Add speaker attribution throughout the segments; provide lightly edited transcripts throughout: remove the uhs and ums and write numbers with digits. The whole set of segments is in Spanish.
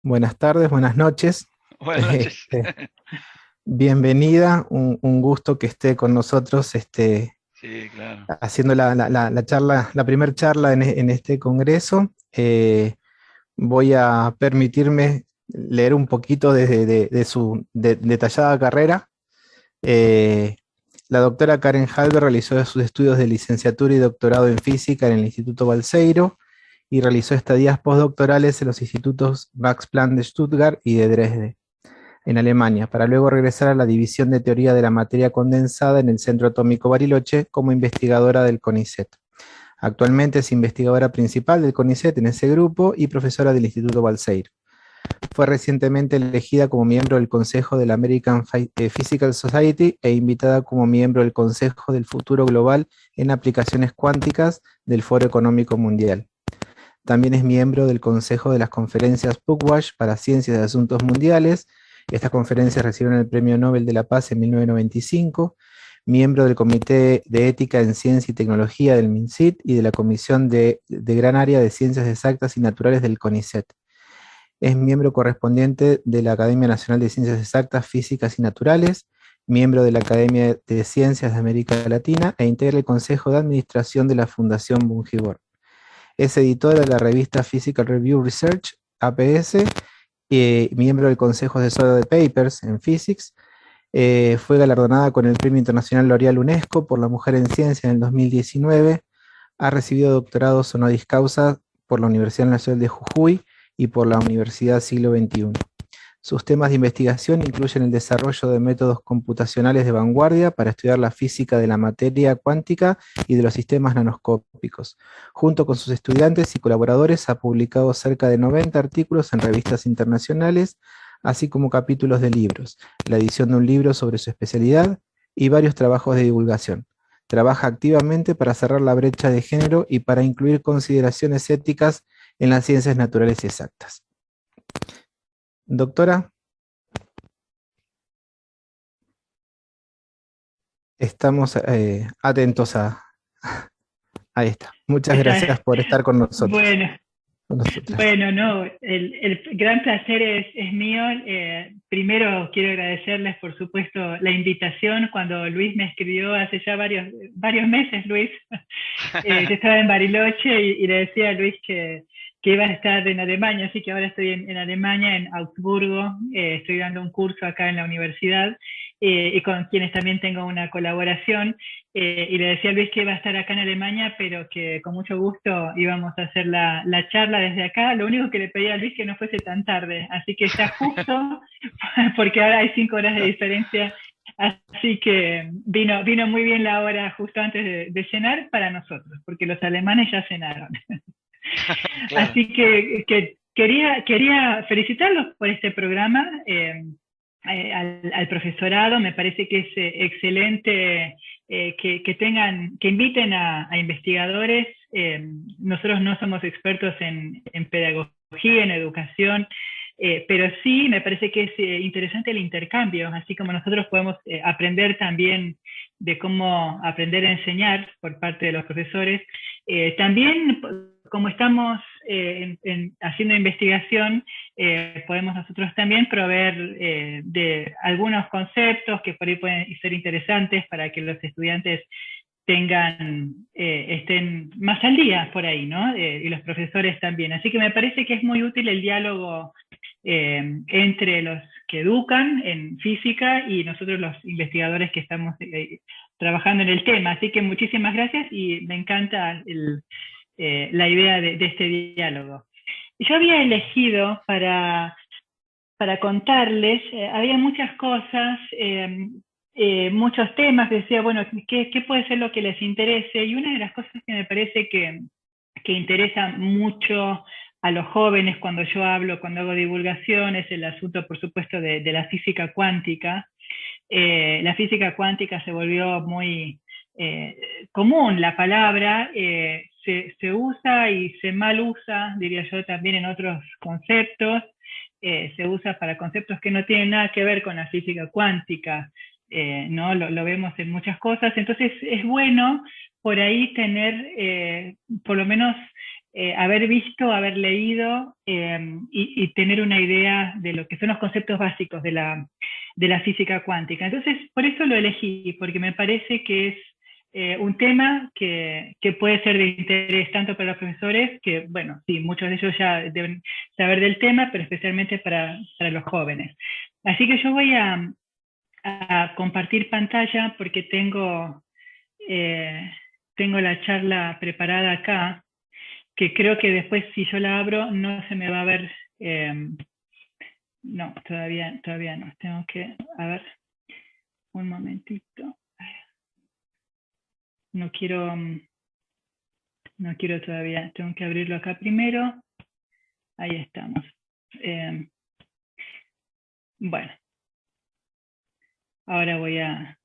Speaker 1: Buenas tardes, buenas noches.
Speaker 2: Buenas noches.
Speaker 1: Este, bienvenida, un gusto que esté con nosotros
Speaker 2: Sí, claro.
Speaker 1: haciendo la charla, la primera charla en este congreso. Voy a permitirme leer un poquito de su detallada carrera. Eh, la doctora Karen Halber realizó sus estudios de licenciatura y doctorado en física en el Instituto Balseiro y realizó estadías postdoctorales en los institutos Max Planck de Stuttgart y de Dresde, en Alemania, para luego regresar a la División de Teoría de la Materia Condensada en el Centro Atómico Bariloche como investigadora del CONICET. Actualmente es investigadora principal del CONICET en ese grupo y profesora del Instituto Balseiro. Fue recientemente elegida como miembro del Consejo de la American Physical Society e invitada como miembro del Consejo del Futuro Global en Aplicaciones Cuánticas del Foro Económico Mundial. También es miembro del Consejo de las Conferencias Pugwash para Ciencias y Asuntos Mundiales. Estas conferencias recibieron el Premio Nobel de la Paz en 1995, miembro del Comité de Ética en Ciencia y Tecnología del MINCIT y de la Comisión de Gran Área de Ciencias Exactas y Naturales del CONICET. Es miembro correspondiente de la Academia Nacional de Ciencias Exactas, Físicas y Naturales, miembro de la Academia de Ciencias de América Latina e integra el Consejo de Administración de la Fundación Bungibor. Es editora de la revista Physical Review Research, APS, miembro del Consejo Asesor de Papers en Physics. Fue galardonada con el Premio Internacional L'Oreal UNESCO por la Mujer en Ciencia en el 2019. Ha recibido doctorados honoris causa por la Universidad Nacional de Jujuy y por la Universidad Siglo XXI. Sus temas de investigación incluyen el desarrollo de métodos computacionales de vanguardia para estudiar la física de la materia cuántica y de los sistemas nanoscópicos. Junto con sus estudiantes y colaboradores ha publicado cerca de 90 artículos en revistas internacionales, así como capítulos de libros, la edición de un libro sobre su especialidad y varios trabajos de divulgación. Trabaja activamente para cerrar la brecha de género y para incluir consideraciones éticas en las ciencias naturales y exactas. Doctora, estamos atentos a esta. Muchas gracias
Speaker 3: Está,
Speaker 1: por estar con nosotros,
Speaker 3: bueno,
Speaker 1: con nosotras.
Speaker 3: bueno, no, el gran placer es mío. Primero quiero agradecerles, por supuesto, la invitación cuando Luis me escribió hace ya varios meses, Luis. Yo estaba en Bariloche y le decía a Luis que iba a estar en Alemania, así que ahora estoy en Alemania, en Augsburgo. Estoy dando un curso acá en la universidad y con quienes también tengo una colaboración. Y le decía a Luis que iba a estar acá en Alemania, pero que con mucho gusto íbamos a hacer la charla desde acá. Lo único que le pedía a Luis que no fuese tan tarde, así que está justo, porque ahora hay 5 horas de diferencia, así que vino muy bien la hora justo antes de cenar para nosotros, porque los alemanes ya cenaron.
Speaker 2: Claro.
Speaker 3: Así que quería felicitarlos por este programa, al profesorado. Me parece que es excelente que inviten a investigadores. Nosotros no somos expertos en pedagogía, en educación, pero sí me parece que es interesante el intercambio, así como nosotros podemos aprender también de cómo aprender a enseñar por parte de los profesores. También, como estamos haciendo investigación, podemos nosotros también proveer de algunos conceptos que por ahí pueden ser interesantes para que los estudiantes estén más al día por ahí, ¿no? Y los profesores también. Así que me parece que es muy útil el diálogo entre los que educan en física y nosotros los investigadores que estamos trabajando en el tema. Así que muchísimas gracias y me encanta la idea de este diálogo. Yo había elegido para contarles, había muchas cosas, muchos temas, decía, bueno, ¿qué puede ser lo que les interese? Y una de las cosas que me parece que interesa mucho a los jóvenes cuando hago divulgación, es el asunto, por supuesto, de la física cuántica. La física cuántica se volvió muy común, la palabra se usa y se mal usa, diría yo, también en otros conceptos. Se usa para conceptos que no tienen nada que ver con la física cuántica, ¿no? Lo vemos en muchas cosas. Entonces es bueno por ahí tener por lo menos haber visto, haber leído y tener una idea de lo que son los conceptos básicos de la física cuántica. Entonces, por eso lo elegí, porque me parece que es un tema que puede ser de interés tanto para los profesores, que, bueno, sí, muchos de ellos ya deben saber del tema, pero especialmente para los jóvenes. Así que yo voy a compartir pantalla porque tengo la charla preparada acá, que creo que después si yo la abro no se me va a ver. No, todavía no. Tengo que, a ver, un momentito. No quiero todavía, tengo que abrirlo acá primero. Ahí estamos. Bueno, ahora voy a...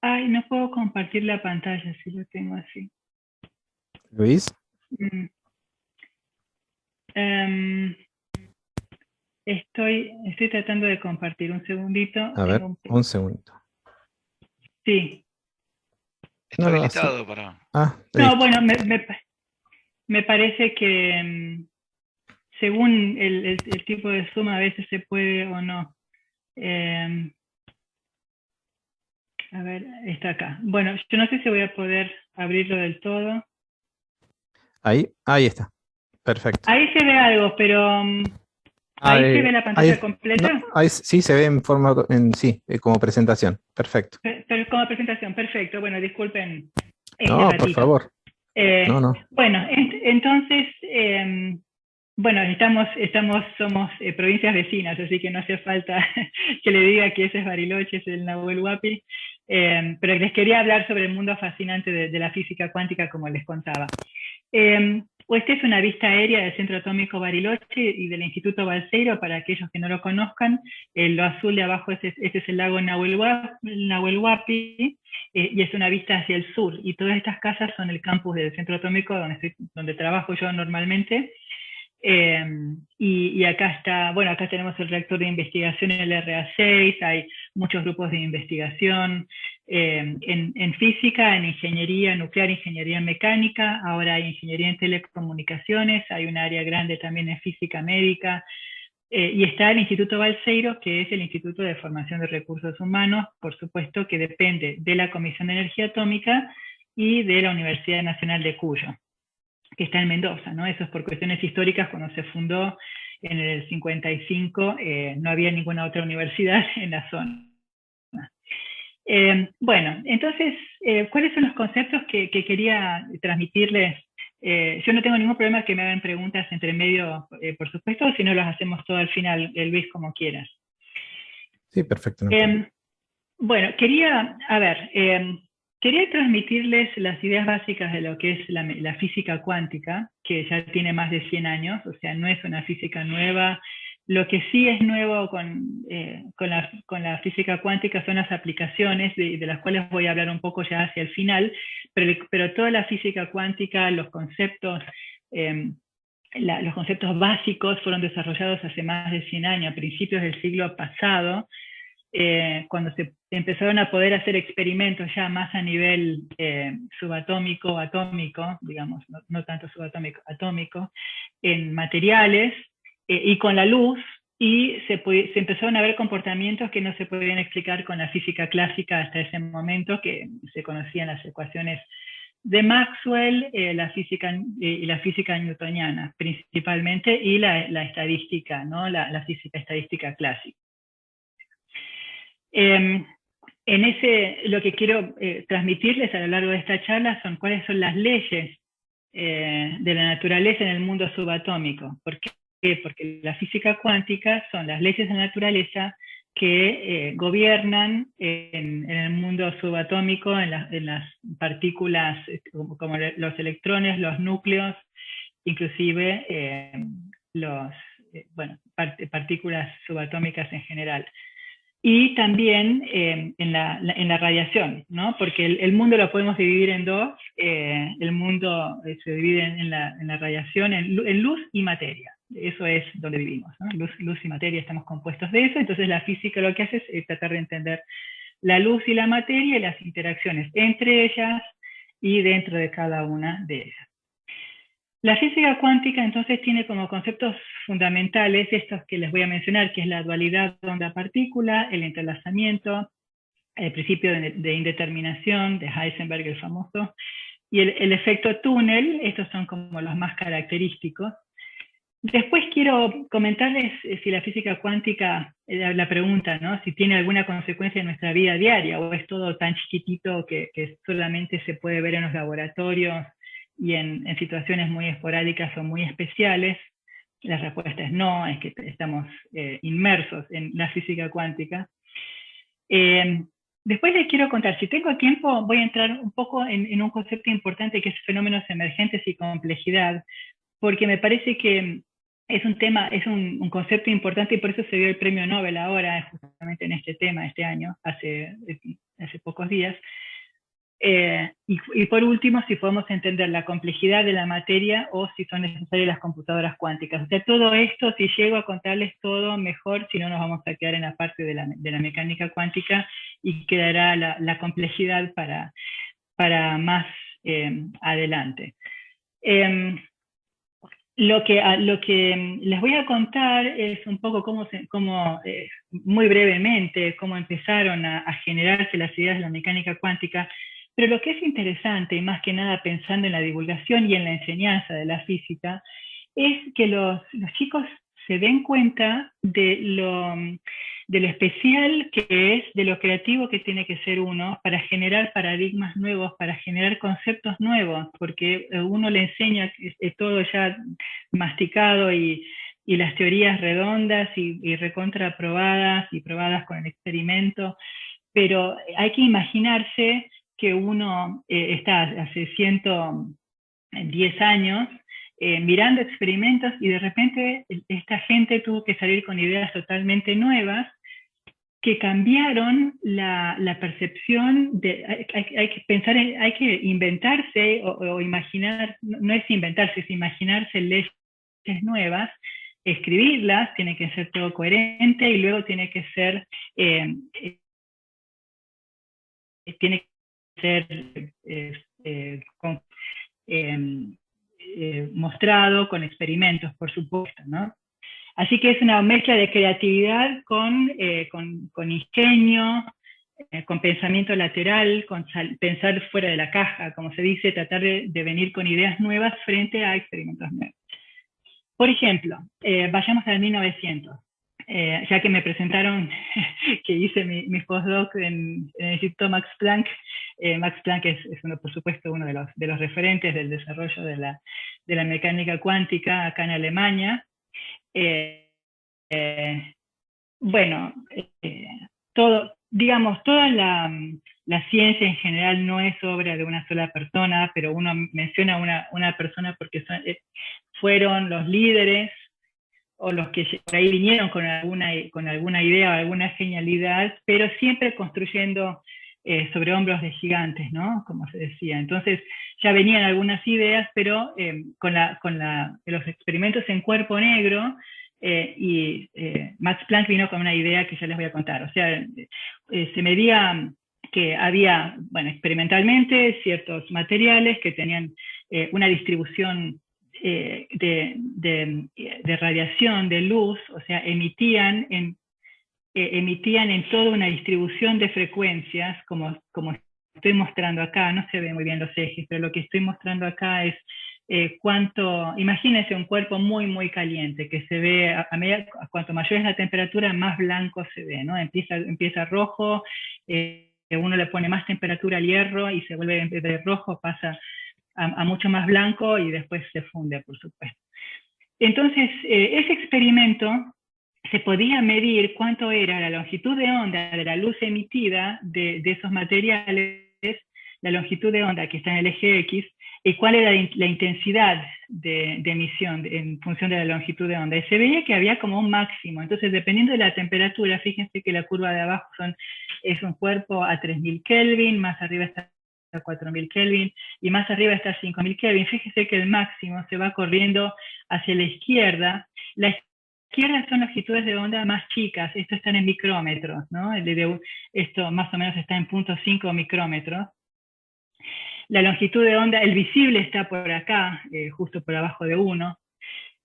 Speaker 3: Ay, no puedo compartir la pantalla si lo tengo así.
Speaker 1: Luis.
Speaker 3: Estoy tratando de compartir. Un segundito.
Speaker 1: A ver, un segundito.
Speaker 3: Sí.
Speaker 2: Está habilitado para...
Speaker 3: No, bueno, me parece que según el tipo de Zoom a veces se puede o no. A ver, está acá. Bueno, yo no sé si voy a poder abrirlo del todo.
Speaker 1: Ahí está. Perfecto.
Speaker 3: Ahí se ve algo, pero ahí se ve la pantalla completa.
Speaker 1: No, ahí sí se ve en forma, sí, como presentación. Perfecto.
Speaker 3: Pero como presentación, perfecto. Bueno, disculpen.
Speaker 1: No, por favor. No.
Speaker 3: Bueno, entonces, bueno, somos provincias vecinas, así que no hace falta que le diga que ese es Bariloche, es el Nahuel Huapi, pero les quería hablar sobre el mundo fascinante de la física cuántica, como les contaba. Esta es una vista aérea del Centro Atómico Bariloche y del Instituto Balseiro, para aquellos que no lo conozcan. Lo azul de abajo, este es el lago Nahuel Huapi, y es una vista hacia el sur. Y todas estas casas son el campus del Centro Atómico, donde trabajo yo normalmente. Y acá está, bueno, acá tenemos el reactor de investigación en el RA6, hay muchos grupos de investigación en física, en ingeniería nuclear, ingeniería mecánica, ahora hay ingeniería en telecomunicaciones, hay un área grande también en física médica, y está el Instituto Balseiro, que es el Instituto de Formación de Recursos Humanos, por supuesto que depende de la Comisión de Energía Atómica y de la Universidad Nacional de Cuyo, que está en Mendoza, ¿no? Eso es por cuestiones históricas. Cuando se fundó en el 55, no había ninguna otra universidad en la zona. Bueno, entonces, ¿cuáles son los conceptos que quería transmitirles? Yo no tengo ningún problema que me hagan preguntas entre medio, por supuesto, si no las hacemos todo al final, Luis, como quieras.
Speaker 1: Sí, perfecto.
Speaker 3: Bueno, quería transmitirles las ideas básicas de lo que es la física cuántica, que ya tiene más de 100 años, o sea, no es una física nueva. Lo que sí es nuevo con la física cuántica son las aplicaciones, de las cuales voy a hablar un poco ya hacia el final, pero toda la física cuántica, los conceptos básicos fueron desarrollados hace más de 100 años, a principios del siglo pasado, cuando se empezaron a poder hacer experimentos ya más a nivel subatómico, atómico, digamos, no tanto subatómico, atómico, en materiales y con la luz, y se empezaron a ver comportamientos que no se podían explicar con la física clásica hasta ese momento, que se conocían las ecuaciones de Maxwell, la física newtoniana principalmente, y la estadística, ¿no? la física estadística clásica. Lo que quiero transmitirles a lo largo de esta charla son cuáles son las leyes de la naturaleza en el mundo subatómico. ¿Por qué? Porque la física cuántica son las leyes de la naturaleza que gobiernan en el mundo subatómico, en las partículas como los electrones, los núcleos, inclusive partículas subatómicas en general. Y también en la radiación, ¿no? Porque el mundo lo podemos dividir en dos. El mundo se divide en la radiación, en luz y materia. Eso es donde vivimos, ¿no? Luz y materia, estamos compuestos de eso. Entonces la física lo que hace es tratar de entender la luz y la materia y las interacciones entre ellas y dentro de cada una de ellas. La física cuántica entonces tiene como conceptos fundamentales estos que les voy a mencionar, que es la dualidad onda-partícula, el entrelazamiento, el principio de indeterminación de Heisenberg, el famoso, y el efecto túnel. Estos son como los más característicos. Después quiero comentarles si la física cuántica, la pregunta, ¿no? Si tiene alguna consecuencia en nuestra vida diaria o es todo tan chiquitito que solamente se puede ver en los laboratorios y en situaciones muy esporádicas o muy especiales. La respuesta es no, es que estamos inmersos en la física cuántica. Después les quiero contar, si tengo tiempo, voy a entrar un poco en un concepto importante que es fenómenos emergentes y complejidad, porque me parece que es un tema, es un concepto importante y por eso se dio el premio Nobel ahora, justamente en este tema, este año, hace pocos días. Y por último, si podemos entender la complejidad de la materia o si son necesarias las computadoras cuánticas. O sea, todo esto, si llego a contarles todo, mejor, si no nos vamos a quedar en la parte de la mecánica cuántica y quedará la complejidad para más adelante. Lo que les voy a contar es un poco muy brevemente, cómo empezaron a generarse las ideas de la mecánica cuántica, pero lo que es interesante, y más que nada pensando en la divulgación y en la enseñanza de la física, es que los chicos se den cuenta de lo especial que es, de lo creativo que tiene que ser uno para generar paradigmas nuevos, para generar conceptos nuevos, porque uno le enseña todo ya masticado y las teorías redondas y recontraprobadas y probadas con el experimento, pero hay que imaginarse que uno está hace 110 años mirando experimentos y de repente esta gente tuvo que salir con ideas totalmente nuevas que cambiaron la percepción de, hay que pensar, hay que inventarse o imaginar, no es inventarse, es imaginarse leyes nuevas, escribirlas, tiene que ser todo coherente y luego tiene que ser mostrado con experimentos, por supuesto, ¿no? Así que es una mezcla de creatividad con ingenio, con pensamiento lateral, con pensar fuera de la caja, como se dice, tratar de venir con ideas nuevas frente a experimentos nuevos. Por ejemplo, vayamos al 1900. Ya que me presentaron que hice mi postdoc en el Instituto Max Planck. Max Planck es por supuesto, uno de los referentes del desarrollo de la mecánica cuántica acá en Alemania. Bueno, toda la ciencia en general no es obra de una sola persona, pero uno menciona una persona porque fueron los líderes o los que por ahí vinieron con alguna idea o alguna genialidad, pero siempre construyendo sobre hombros de gigantes, ¿no? Como se decía. Entonces ya venían algunas ideas, pero con los experimentos en cuerpo negro, Max Planck vino con una idea que ya les voy a contar. O sea, se medía que había, bueno, experimentalmente ciertos materiales que tenían una distribución de radiación, de luz, o sea, emitían en toda una distribución de frecuencias, como estoy mostrando acá. No se ven muy bien los ejes, pero lo que estoy mostrando acá es imagínense un cuerpo muy, muy caliente, que se ve, cuanto mayor es la temperatura, más blanco se ve, ¿no? Empieza rojo, uno le pone más temperatura al hierro y se vuelve de rojo, pasa a mucho más blanco y después se funde, por supuesto. Entonces, ese experimento se podía medir cuánto era la longitud de onda de la luz emitida de esos materiales, la longitud de onda que está en el eje X, y cuál era la intensidad de emisión en función de la longitud de onda. Y se veía que había como un máximo. Entonces, dependiendo de la temperatura, fíjense que la curva de abajo es un cuerpo a 3000 Kelvin, más arriba está a 4000 Kelvin y más arriba está a 5000 Kelvin. Fíjense que el máximo se va corriendo hacia la izquierda. La izquierda son longitudes de onda más chicas, esto están en micrómetros, ¿no? Esto más o menos está en 0.5 micrómetros. la longitud de onda, el visible está por acá, justo por abajo de 1.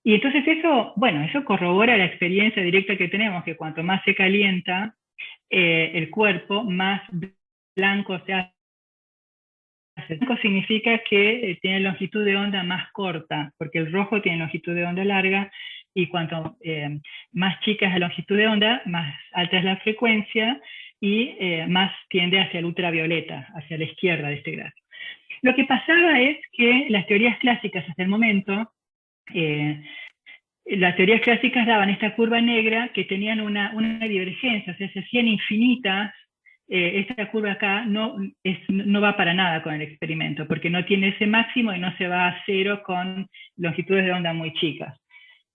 Speaker 3: Y entonces eso, bueno, eso corrobora la experiencia directa que tenemos, que cuanto más se calienta el cuerpo, más blanco se hace. Blanco significa que tiene longitud de onda más corta, porque el rojo tiene longitud de onda larga, y cuanto más chica es la longitud de onda, más alta es la frecuencia, y más tiende hacia el ultravioleta, hacia la izquierda de este gráfico. Lo que pasaba es que las teorías clásicas hasta el momento, las teorías clásicas daban esta curva negra que tenían una divergencia, o sea, se hacían infinitas. Esta curva acá no va para nada con el experimento, porque no tiene ese máximo y no se va a cero con longitudes de onda muy chicas.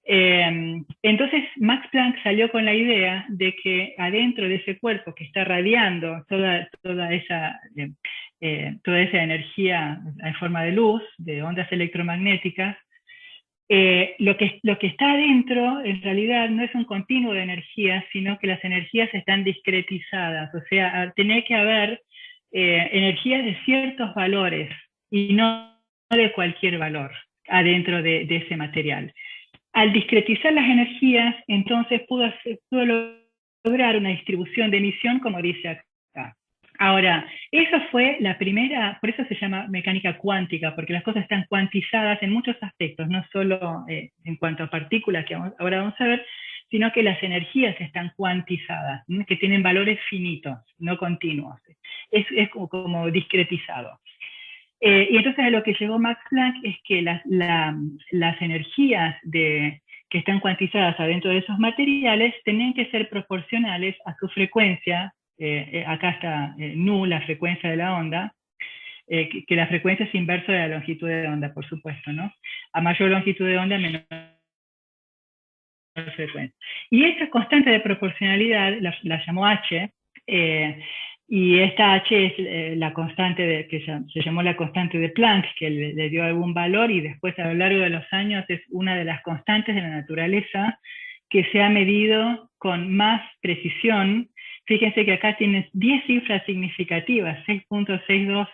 Speaker 3: Entonces Max Planck salió con la idea de que adentro de ese cuerpo que está radiando toda esa energía en forma de luz, de ondas electromagnéticas, lo que está adentro en realidad no es un continuo de energías, sino que las energías están discretizadas, o sea, tiene que haber energías de ciertos valores y no de cualquier valor adentro de ese material. Al discretizar las energías, entonces pudo lograr una distribución de emisión como dice acá. Ahora, esa fue la primera, por eso se llama mecánica cuántica, porque las cosas están cuantizadas en muchos aspectos, no solo en cuanto a partículas, que ahora vamos a ver, sino que las energías están cuantizadas, que tienen valores finitos, no continuos. Es como discretizado. Y entonces a lo que llegó Max Planck es que las energías que están cuantizadas adentro de esos materiales tenían que ser proporcionales a su frecuencia. Acá está nu, la frecuencia de la onda, que la frecuencia es inverso de la longitud de onda, por supuesto, ¿no? A mayor longitud de onda, menor frecuencia. Y esta constante de proporcionalidad la llamó H, y esta H es la constante que se llamó la constante de Planck, que le dio algún valor, y después a lo largo de los años es una de las constantes de la naturaleza que se ha medido con más precisión. Fíjense que acá tienes 10 cifras significativas, 6.62,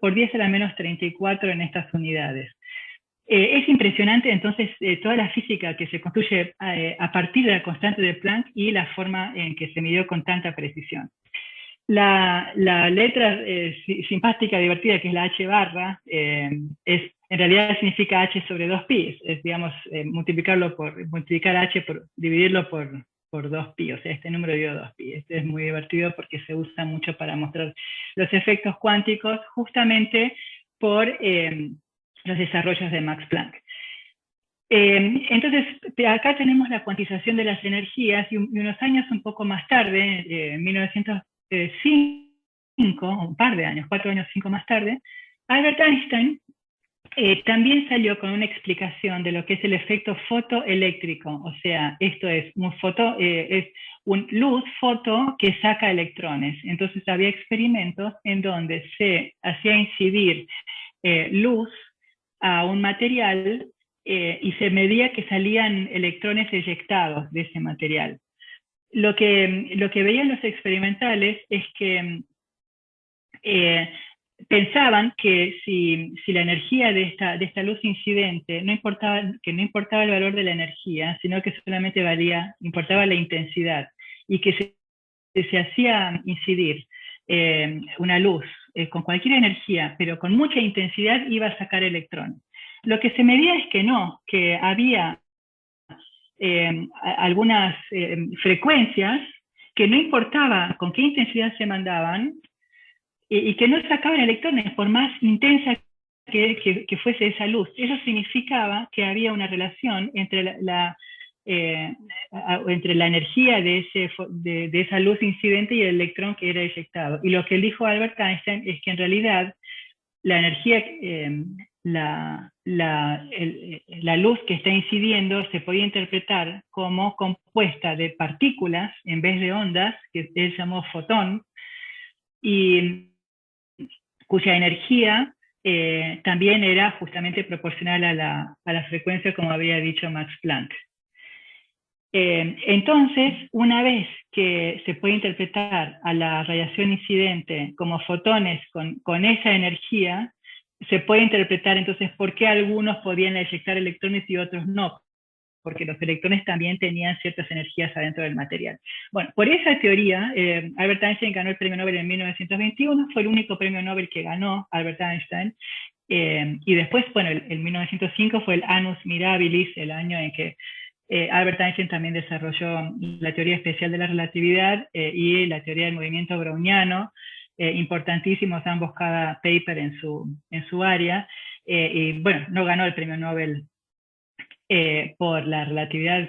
Speaker 3: por 10 a la menos 34 en estas unidades. Es impresionante entonces toda la física que se construye a partir de la constante de Planck y la forma en que se midió con tanta precisión. La letra simpática, divertida, que es la H barra, en realidad significa H sobre 2pi, es digamos, multiplicar H dividirlo por 2pi, o sea, este número dio 2pi. Este es muy divertido porque se usa mucho para mostrar los efectos cuánticos, justamente por los desarrollos de Max Planck. Entonces, acá tenemos la cuantización de las energías, y unos años un poco más tarde, en 1905, un par de años, 4 años, 5 más tarde, Albert Einstein también salió con una explicación de lo que es el efecto fotoeléctrico. O sea, esto es un luz foto que saca electrones. Entonces había experimentos en donde se hacía incidir luz a un material y se medía que salían electrones eyectados de ese material. Lo que veían los experimentales es que pensaban que si la energía de esta luz incidente no importaba el valor de la energía, sino que solamente importaba la intensidad, y que se hacía incidir una luz con cualquier energía, pero con mucha intensidad, iba a sacar electrones. Lo que se medía es que no, que había algunas frecuencias que no importaba con qué intensidad se mandaban, y que no sacaban electrones por más intensa que fuese esa luz. Eso significaba que había una relación entre la energía de esa luz incidente y el electrón que era eyectado. Y lo que dijo Albert Einstein es que en realidad la energía, la luz que está incidiendo se podía interpretar como compuesta de partículas en vez de ondas, que él llamó fotón, y cuya energía también era justamente proporcional a la frecuencia, como había dicho Max Planck. Entonces, una vez que se puede interpretar a la radiación incidente como fotones con esa energía, se puede interpretar entonces por qué algunos podían eyectar electrones y otros no, porque los electrones también tenían ciertas energías adentro del material. Bueno, por esa teoría, Albert Einstein ganó el premio Nobel en 1921, fue el único premio Nobel que ganó Albert Einstein, y después, bueno, en 1905 fue el Annus Mirabilis, el año en que Albert Einstein también desarrolló la teoría especial de la relatividad y la teoría del movimiento browniano, importantísimos ambos cada paper en su área, y bueno, no ganó el premio Nobel por la relatividad,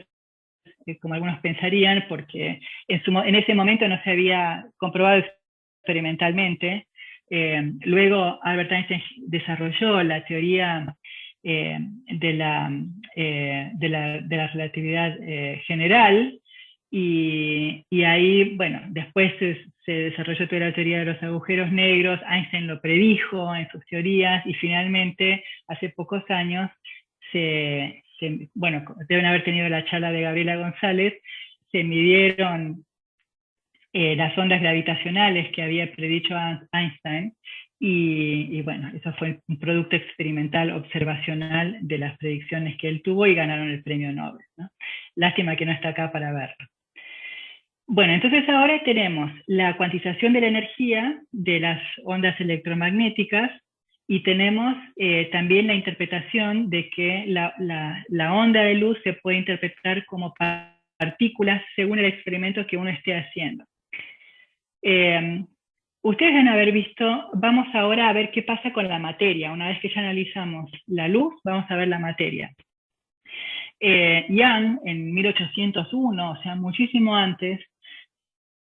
Speaker 3: como algunos pensarían, porque en ese momento no se había comprobado experimentalmente. Luego Albert Einstein desarrolló la teoría de la relatividad general, y ahí, bueno, después se desarrolló toda la teoría de los agujeros negros. Einstein lo predijo en sus teorías, y finalmente, hace pocos años, bueno, deben haber tenido la charla de Gabriela González, se midieron las ondas gravitacionales que había predicho Einstein, y bueno, eso fue un producto experimental observacional de las predicciones que él tuvo, y ganaron el premio Nobel, ¿no? Lástima que no está acá para verlo. Bueno, entonces ahora tenemos la cuantización de la energía de las ondas electromagnéticas, y tenemos también la interpretación de que la onda de luz se puede interpretar como partículas según el experimento que uno esté haciendo. Ustedes deben haber visto, vamos ahora a ver qué pasa con la materia. Una vez que ya analizamos la luz, vamos a ver la materia. Young, en 1801, o sea, muchísimo antes,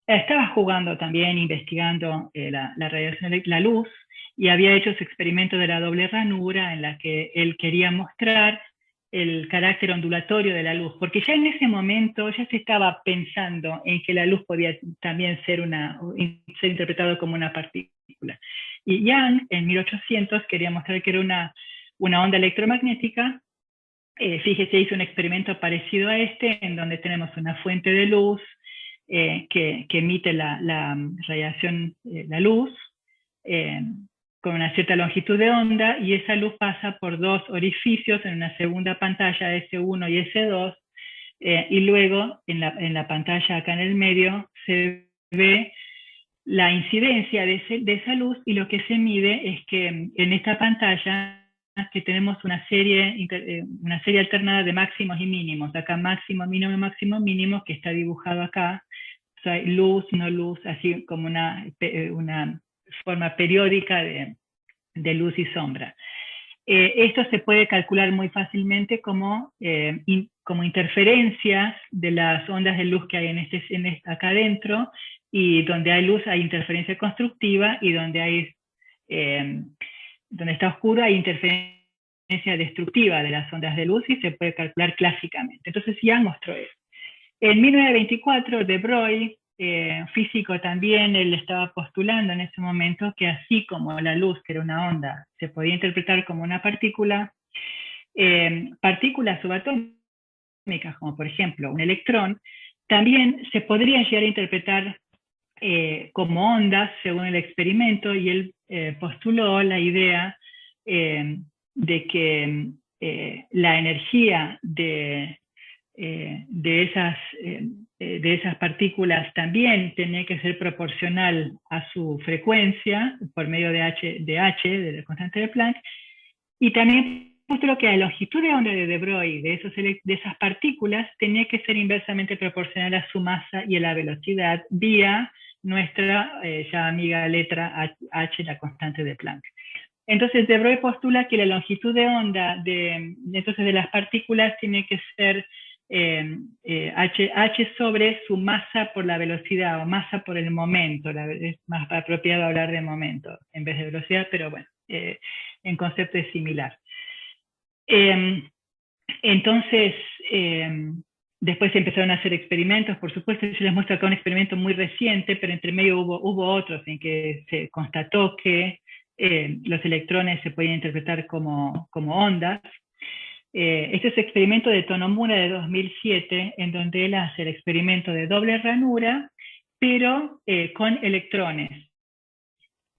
Speaker 3: estaba jugando también, investigando la radiación, la luz, y había hecho su experimento de la doble ranura, en la que él quería mostrar el carácter ondulatorio de la luz, porque ya en ese momento ya se estaba pensando en que la luz podía también ser interpretado como una partícula. Y Young, en 1800, quería mostrar que era una onda electromagnética. Fíjese, hizo un experimento parecido a este, en donde tenemos una fuente de luz que emite la radiación, la luz, con una cierta longitud de onda, y esa luz pasa por dos orificios en una segunda pantalla, S1 y S2, y luego en la pantalla acá en el medio se ve la incidencia de esa luz, y lo que se mide es que en esta pantalla que tenemos una serie alternada de máximos y mínimos. Acá máximo, mínimo, que está dibujado acá. O sea, luz, no luz, así como una forma periódica de luz y sombra. Esto se puede calcular muy fácilmente como interferencias de las ondas de luz que hay acá adentro, y donde hay luz hay interferencia constructiva, y donde está oscuro hay interferencia destructiva de las ondas de luz, y se puede calcular clásicamente. Entonces Young mostró eso. En 1924, de Broglie, físico también, él estaba postulando en ese momento que así como la luz, que era una onda, se podía interpretar como una partícula, partículas subatómicas, como por ejemplo un electrón, también se podrían llegar a interpretar como ondas según el experimento, y él postuló la idea de que la energía de esas partículas también tenía que ser proporcional a su frecuencia por medio de H, de la constante de Planck, y también postuló que la longitud de onda de Broglie de esas partículas tenía que ser inversamente proporcional a su masa y a la velocidad, vía nuestra ya amiga letra H, la constante de Planck. Entonces, de Broglie postula que la longitud de onda de las partículas tiene que ser H sobre su masa por la velocidad, o masa por el momento. Es más apropiado hablar de momento en vez de velocidad, pero bueno, en concepto es similar. Entonces, después se empezaron a hacer experimentos, por supuesto. Yo les muestro acá un experimento muy reciente, pero entre medio hubo otros en que se constató que los electrones se podían interpretar como ondas. Este es el experimento de Tonomura de 2007, en donde él hace el experimento de doble ranura, pero con electrones,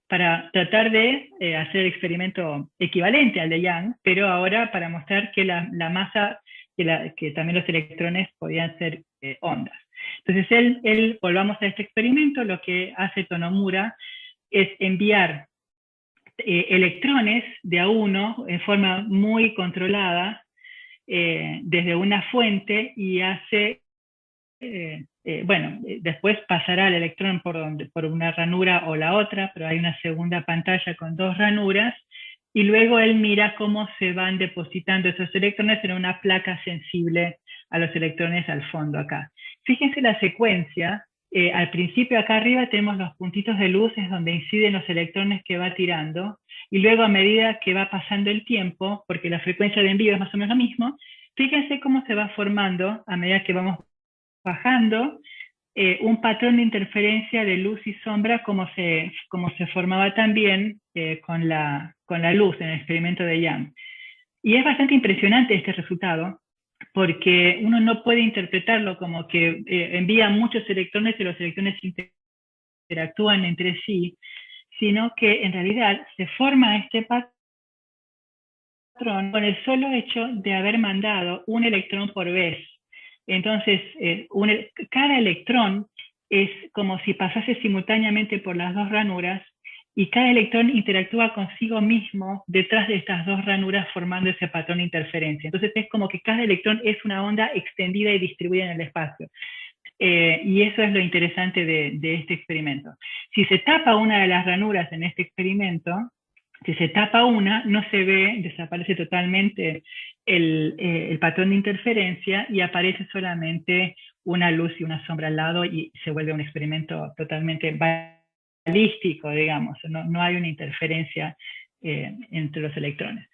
Speaker 3: para tratar de hacer el experimento equivalente al de Young, pero ahora para mostrar que la masa, que también los electrones podían ser ondas. Entonces volvamos a este experimento, lo que hace Tonomura es enviar electrones de a uno en forma muy controlada desde una fuente y hace, después pasará el electrón por una ranura o la otra, pero hay una segunda pantalla con dos ranuras, y luego él mira cómo se van depositando esos electrones en una placa sensible a los electrones al fondo acá. Fíjense la secuencia. Al principio acá arriba tenemos los puntitos de luz, es donde inciden los electrones que va tirando, y luego a medida que va pasando el tiempo, porque la frecuencia de envío es más o menos lo mismo, fíjense cómo se va formando a medida que vamos bajando un patrón de interferencia de luz y sombra como se formaba también con la luz en el experimento de Young. Y es bastante impresionante este resultado, porque uno no puede interpretarlo como que envía muchos electrones y los electrones interactúan entre sí, sino que en realidad se forma este patrón con el solo hecho de haber mandado un electrón por vez. Entonces, cada electrón es como si pasase simultáneamente por las dos ranuras, y cada electrón interactúa consigo mismo detrás de estas dos ranuras formando ese patrón de interferencia. Entonces es como que cada electrón es una onda extendida y distribuida en el espacio. Y eso es lo interesante de este experimento. Si se tapa una de las ranuras en este experimento, si se tapa una, no se ve, desaparece totalmente el patrón de interferencia y aparece solamente una luz y una sombra al lado, y se vuelve un experimento totalmente balístico, digamos. No hay una interferencia entre los electrones.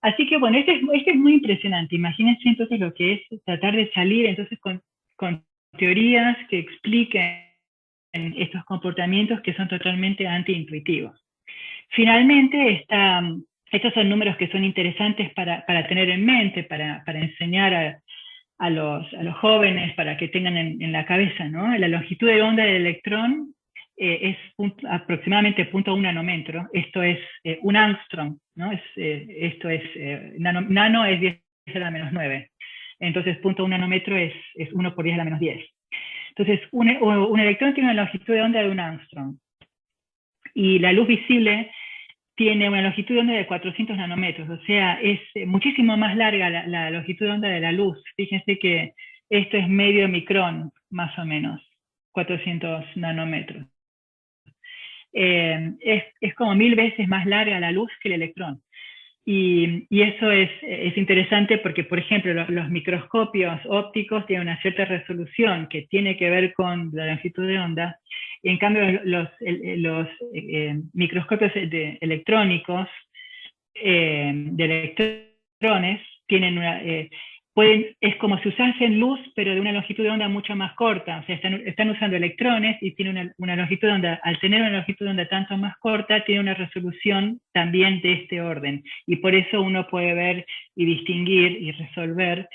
Speaker 3: Así que bueno, este es muy impresionante. Imagínense entonces lo que es tratar de salir entonces con teorías que expliquen estos comportamientos que son totalmente antiintuitivos. Finalmente, estos son números que son interesantes para tener en mente, para enseñar a los jóvenes, para que tengan en la cabeza, ¿no? La longitud de onda del electrón es aproximadamente 0.1 nanómetro. Esto es un angstrom, ¿no? Nano es 10 a la menos 9. Entonces 0.1 nanómetro es 1 por 10 a la menos 10. Entonces un electrón tiene una longitud de onda de un angstrom. Y la luz visible tiene una longitud de onda de 400 nanómetros, o sea, es muchísimo más larga la longitud de onda de la luz. Fíjense que esto es medio micrón, más o menos, 400 nanómetros. Es como 1000 veces más larga la luz que el electrón. Y eso es interesante porque, por ejemplo, los microscopios ópticos tienen una cierta resolución que tiene que ver con la longitud de onda, y en cambio los microscopios electrónicos de electrones tienen es como si usasen luz, pero de una longitud de onda mucho más corta. O sea, están usando electrones y tienen una longitud de onda. Al tener una longitud de onda tanto más corta, tiene una resolución también de este orden. Y por eso uno puede ver y distinguir y resolver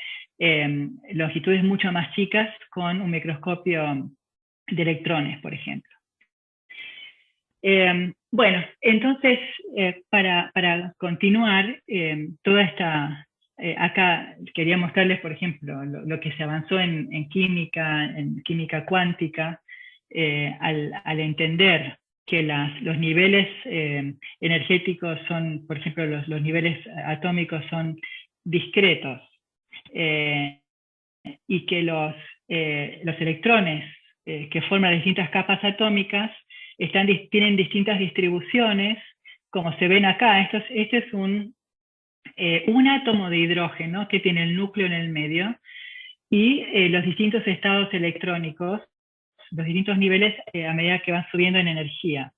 Speaker 3: longitudes mucho más chicas con un microscopio de electrones, por ejemplo. Bueno, entonces, para continuar, toda esta... acá quería mostrarles, por ejemplo, lo que se avanzó en química cuántica, al entender que los niveles energéticos son, por ejemplo, los niveles atómicos son discretos, y que los electrones que forman distintas capas atómicas tienen distintas distribuciones, como se ven acá. Este es un átomo de hidrógeno que tiene el núcleo en el medio, y los distintos estados electrónicos, los distintos niveles a medida que van subiendo en energía.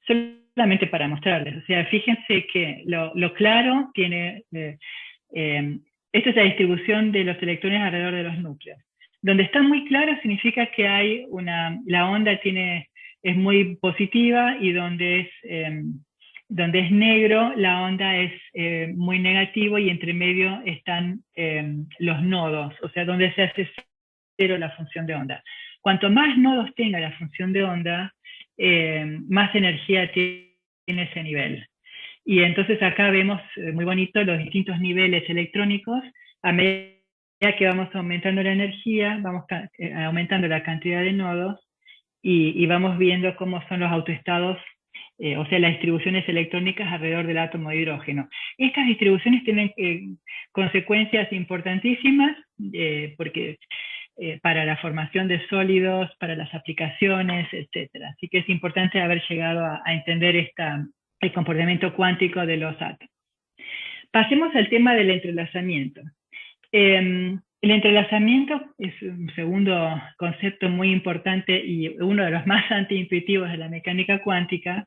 Speaker 3: Solamente para mostrarles, o sea, fíjense que lo claro tiene, esta es la distribución de los electrones alrededor de los núcleos. Donde está muy claro significa que hay la onda es muy positiva, y donde donde es negro, la onda es muy negativo y entre medio están los nodos, o sea, donde se hace cero la función de onda. Cuanto más nodos tenga la función de onda, más energía tiene ese nivel. Y entonces acá vemos muy bonito los distintos niveles electrónicos. A medida que vamos aumentando la energía, vamos aumentando la cantidad de nodos y vamos viendo cómo son los autoestados, o sea, las distribuciones electrónicas alrededor del átomo de hidrógeno. Estas distribuciones tienen consecuencias importantísimas porque para la formación de sólidos, para las aplicaciones, etc. Así que es importante haber llegado a entender el comportamiento cuántico de los átomos. Pasemos al tema del entrelazamiento. El entrelazamiento es un segundo concepto muy importante y uno de los más antiintuitivos de la mecánica cuántica,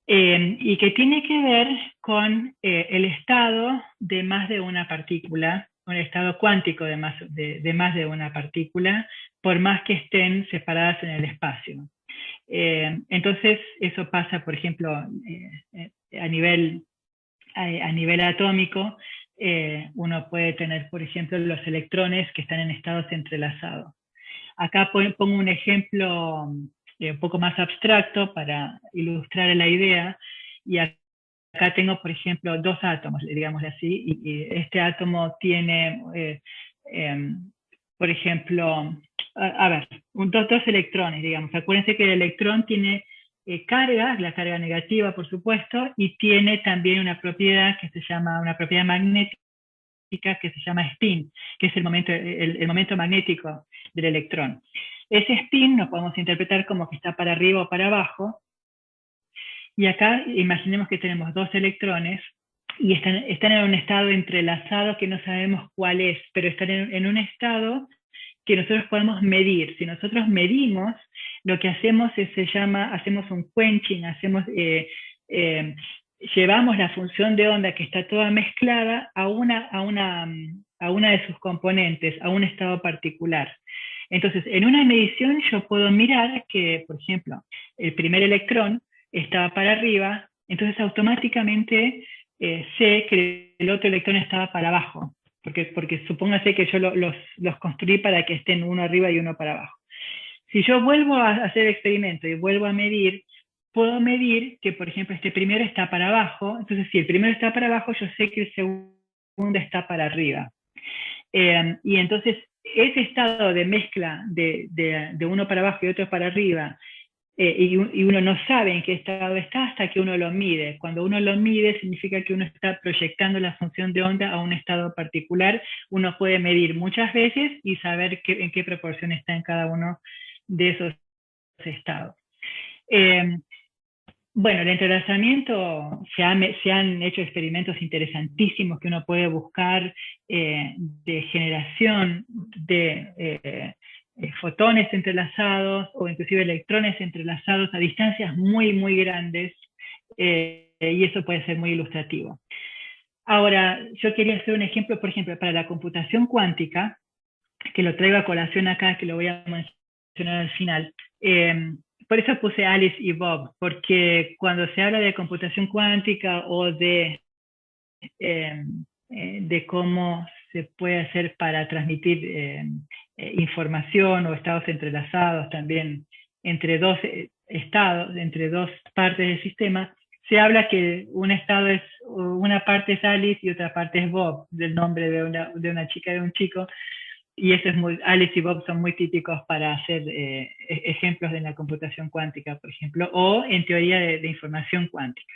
Speaker 3: y que tiene que ver con el estado de más de una partícula, un estado cuántico de más de una partícula, por más que estén separadas en el espacio. Entonces, eso pasa, por ejemplo, a nivel atómico. Uno puede tener, por ejemplo, los electrones que están en estados entrelazados. Acá pongo un ejemplo un poco más abstracto para ilustrar la idea, y acá tengo, por ejemplo, dos átomos, digamos así, y este átomo tiene, por ejemplo, dos electrones, digamos. Acuérdense que el electrón tiene carga, la carga negativa, por supuesto, y tiene también una propiedad que se llama, una propiedad magnética que se llama spin, que es el momento magnético del electrón. Ese spin lo podemos interpretar como que está para arriba o para abajo, y acá imaginemos que tenemos dos electrones y están en un estado entrelazado que no sabemos cuál es, pero están en un estado que nosotros podemos medir. Si nosotros medimos, lo que hacemos hacemos un quenching, llevamos la función de onda que está toda mezclada a una de sus componentes, a un estado particular. Entonces, en una medición yo puedo mirar que, por ejemplo, el primer electrón estaba para arriba, entonces automáticamente sé que el otro electrón estaba para abajo, porque supóngase que yo los construí para que estén uno arriba y uno para abajo. Si yo vuelvo a hacer el experimento y vuelvo a medir, puedo medir que, por ejemplo, este primero está para abajo. Entonces, si el primero está para abajo, yo sé que el segundo está para arriba. Y entonces, ese estado de mezcla de uno para abajo y otro para arriba, y uno no sabe en qué estado está hasta que uno lo mide. Cuando uno lo mide, significa que uno está proyectando la función de onda a un estado particular. Uno puede medir muchas veces y saber en qué proporción está en cada uno de esos estados. Bueno, el entrelazamiento, se han hecho experimentos interesantísimos que uno puede buscar de generación de fotones entrelazados o inclusive electrones entrelazados a distancias muy, muy grandes, y eso puede ser muy ilustrativo. Ahora, yo quería hacer un ejemplo, por ejemplo, para la computación cuántica, que lo traigo a colación acá, que lo voy a mencionar al final. Por eso puse Alice y Bob, porque cuando se habla de computación cuántica o de cómo se puede hacer para transmitir información o estados entrelazados también entre dos estados, entre dos partes del sistema, se habla que una parte es Alice y otra parte es Bob, del nombre de una chica y de un chico. Y eso Alice y Bob son muy típicos para hacer ejemplos de la computación cuántica, por ejemplo, o en teoría de información cuántica.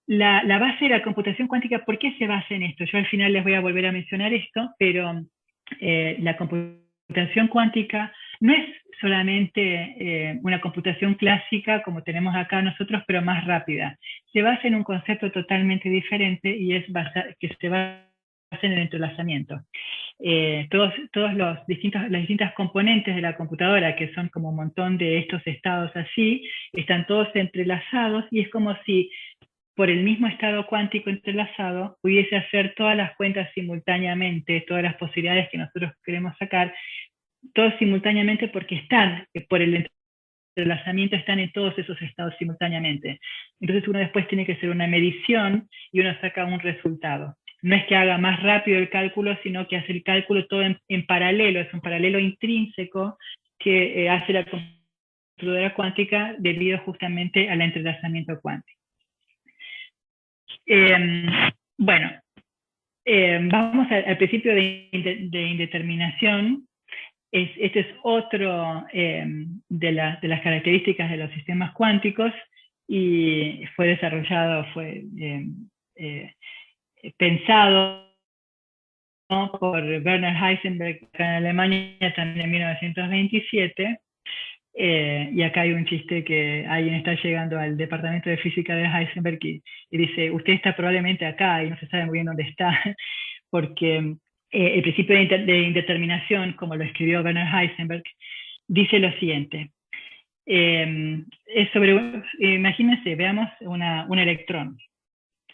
Speaker 3: La base de la computación cuántica, ¿por qué se basa en esto? Yo al final les voy a volver a mencionar esto, pero la computación cuántica no es solamente una computación clásica como tenemos acá nosotros, pero más rápida. Se basa en un concepto totalmente diferente y es que se basa en el entrelazamiento. Todas las distintas componentes de la computadora, que son como un montón de estos estados así, están todos entrelazados y es como si por el mismo estado cuántico entrelazado pudiese hacer todas las cuentas simultáneamente, todas las posibilidades que nosotros queremos sacar, todos simultáneamente porque están por el entrelazamiento están en todos esos estados simultáneamente. Entonces uno después tiene que hacer una medición y uno saca un resultado. No es que haga más rápido el cálculo, sino que hace el cálculo todo en paralelo, es un paralelo intrínseco que hace la computadora cuántica debido justamente al entrelazamiento cuántico. Bueno, vamos al principio de indeterminación. Este es otro de las características de los sistemas cuánticos y fue desarrollado, fue pensado, ¿no?, por Werner Heisenberg en Alemania también en 1927. Y acá hay un chiste que alguien está llegando al departamento de física de Heisenberg y dice, usted está probablemente acá y no se sabe muy bien dónde está, porque el principio de indeterminación, como lo escribió Werner Heisenberg, dice lo siguiente. Es sobre, imagínense, veamos un electrón.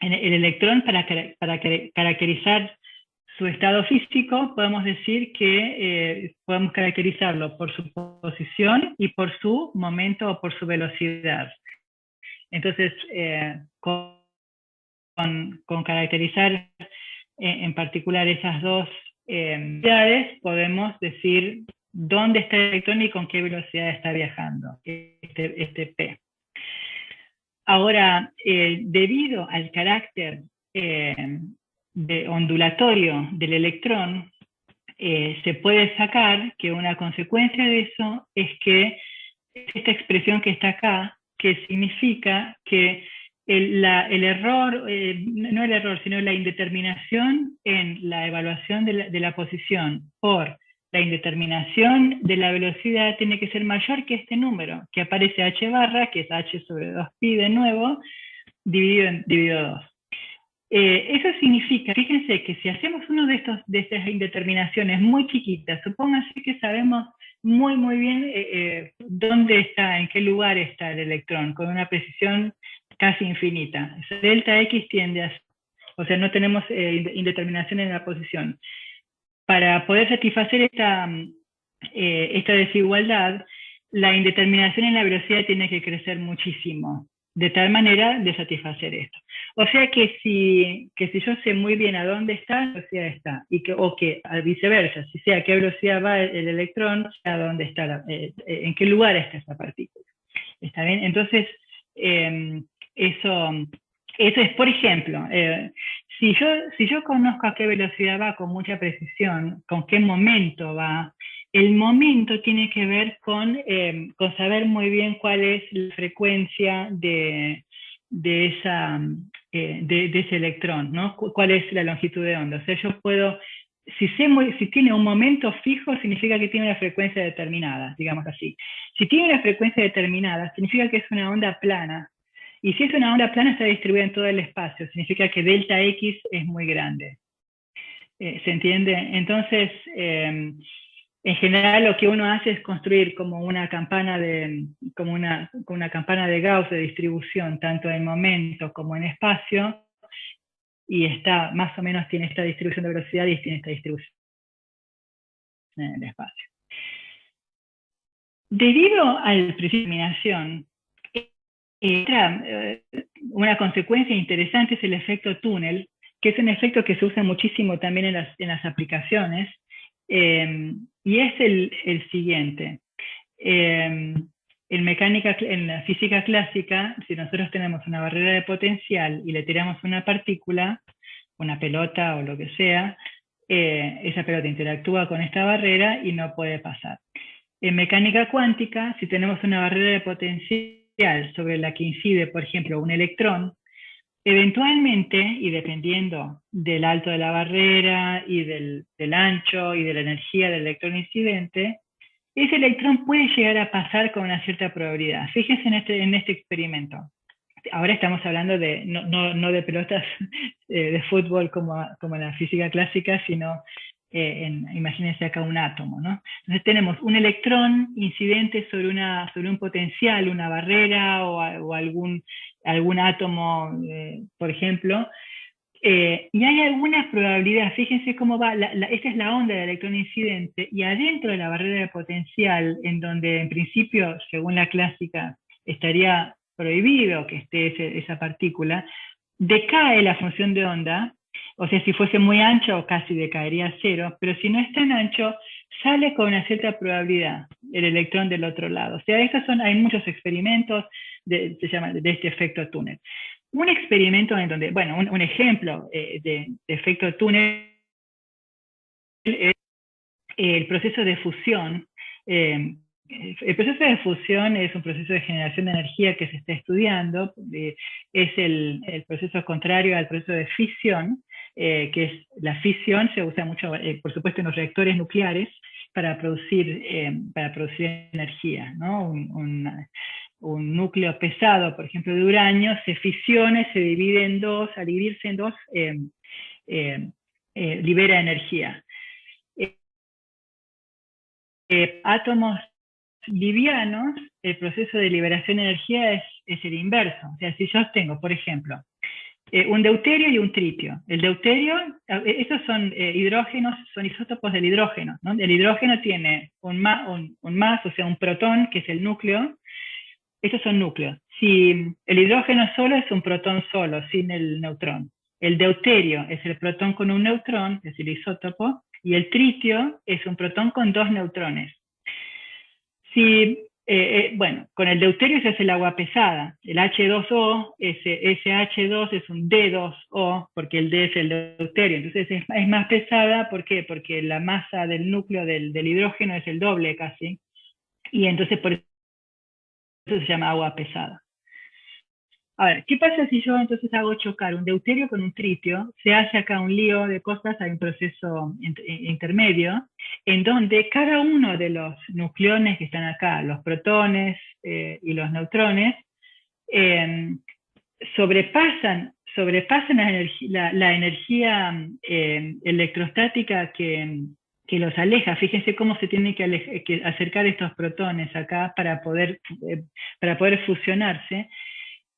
Speaker 3: El electrón, para caracterizar su estado físico, podemos decir que podemos caracterizarlo por su posición y por su momento o por su velocidad. Entonces, con caracterizar en particular esas dos unidades, podemos decir dónde está el electrón y con qué velocidad está viajando, este P. Ahora, debido al carácter ondulatorio del electrón, se puede sacar que una consecuencia de eso es que esta expresión que está acá, que significa que el error, no el error, sino la indeterminación en la evaluación de la posición por la indeterminación de la velocidad tiene que ser mayor que este número, que aparece h barra, que es h sobre 2pi de nuevo, dividido 2. Eso significa, fíjense que si hacemos uno de estas indeterminaciones muy chiquitas, supónganse que sabemos muy bien dónde está, en qué lugar está el electrón, con una precisión casi infinita. Delta X tiende a, o sea, no tenemos indeterminación en la posición. Para poder satisfacer esta desigualdad, la indeterminación en la velocidad tiene que crecer muchísimo, de tal manera de satisfacer esto. O sea que si yo sé muy bien a dónde está, la velocidad está, o que al viceversa, si sé a qué velocidad va el electrón, a dónde está, en qué lugar está esa partícula. ¿Está bien? Entonces, eso es, por ejemplo, si yo conozco a qué velocidad va con mucha precisión, con qué momento va, el momento tiene que ver con saber muy bien cuál es la frecuencia de ese electrón, ¿no? Cuál es la longitud de onda. O sea, yo puedo, si tiene un momento fijo, significa que tiene una frecuencia determinada, digamos así. Si tiene una frecuencia determinada, significa que es una onda plana. Y si es una onda plana, está distribuida en todo el espacio. Significa que delta X es muy grande. ¿Se entiende? Entonces, en general lo que uno hace es construir como una campana de Gauss de distribución, tanto en momento como en espacio, y está, más o menos tiene esta distribución de velocidad y tiene esta distribución en el espacio. Debido al principio de eliminación, una consecuencia interesante es el efecto túnel, que es un efecto que se usa muchísimo también en las aplicaciones, y es el siguiente. En la física clásica, si nosotros tenemos una barrera de potencial y le tiramos una partícula, una pelota o lo que sea, esa pelota interactúa con esta barrera y no puede pasar. En mecánica cuántica, si tenemos una barrera de potencial sobre la que incide, por ejemplo, un electrón, eventualmente, y dependiendo del alto de la barrera y del ancho y de la energía del electrón incidente, ese electrón puede llegar a pasar con una cierta probabilidad. Fíjense en este experimento. Ahora estamos hablando de, no de pelotas de fútbol como en la física clásica, sino imagínense acá un átomo, ¿no? Entonces tenemos un electrón incidente sobre un potencial, una barrera o algún átomo, por ejemplo, Y hay alguna probabilidad, fíjense cómo va, esta es la onda de electrón incidente, y adentro de la barrera de potencial, en donde en principio, según la clásica, estaría prohibido que esté esa partícula, decae la función de onda, o sea, si fuese muy ancho casi decaería a cero, pero si no es tan ancho, sale con una cierta probabilidad el electrón del otro lado. O sea, hay muchos experimentos se llama, de este efecto túnel. Un experimento en donde, bueno, un ejemplo de efecto túnel es el proceso de fusión. El proceso de fusión es un proceso de generación de energía que se está estudiando, es el proceso contrario al proceso de fisión, que es la fisión, se usa mucho, por supuesto, en los reactores nucleares para producir energía, ¿no? Un núcleo pesado, por ejemplo, de uranio, se fisiona y se divide en dos, al dividirse en dos, libera energía. Átomos livianos, el proceso de liberación de energía es el inverso. O sea, si yo tengo, por ejemplo, un deuterio y un tritio. El deuterio, estos son hidrógenos, son isótopos del hidrógeno, ¿no? El hidrógeno tiene un más, o sea, un protón, que es el núcleo. Estos son núcleos. Si el hidrógeno solo es un protón solo, sin el neutrón. El deuterio es el protón con un neutrón, es el isótopo, y el tritio es un protón con dos neutrones. Bueno, con el deuterio se hace el agua pesada. El H2O, ese H2 es un D2O, porque el D es el deuterio. Entonces es más pesada, ¿por qué? Porque la masa del núcleo del hidrógeno es el doble casi. Y entonces por eso se llama agua pesada. A ver, ¿qué pasa si yo entonces hago chocar un deuterio con un tritio? Se hace acá un lío de cosas, hay un proceso intermedio, en donde cada uno de los nucleones que están acá, los protones y los neutrones, sobrepasan la energía electrostática que los aleja. Fíjense cómo se tienen que acercar estos protones acá para poder fusionarse.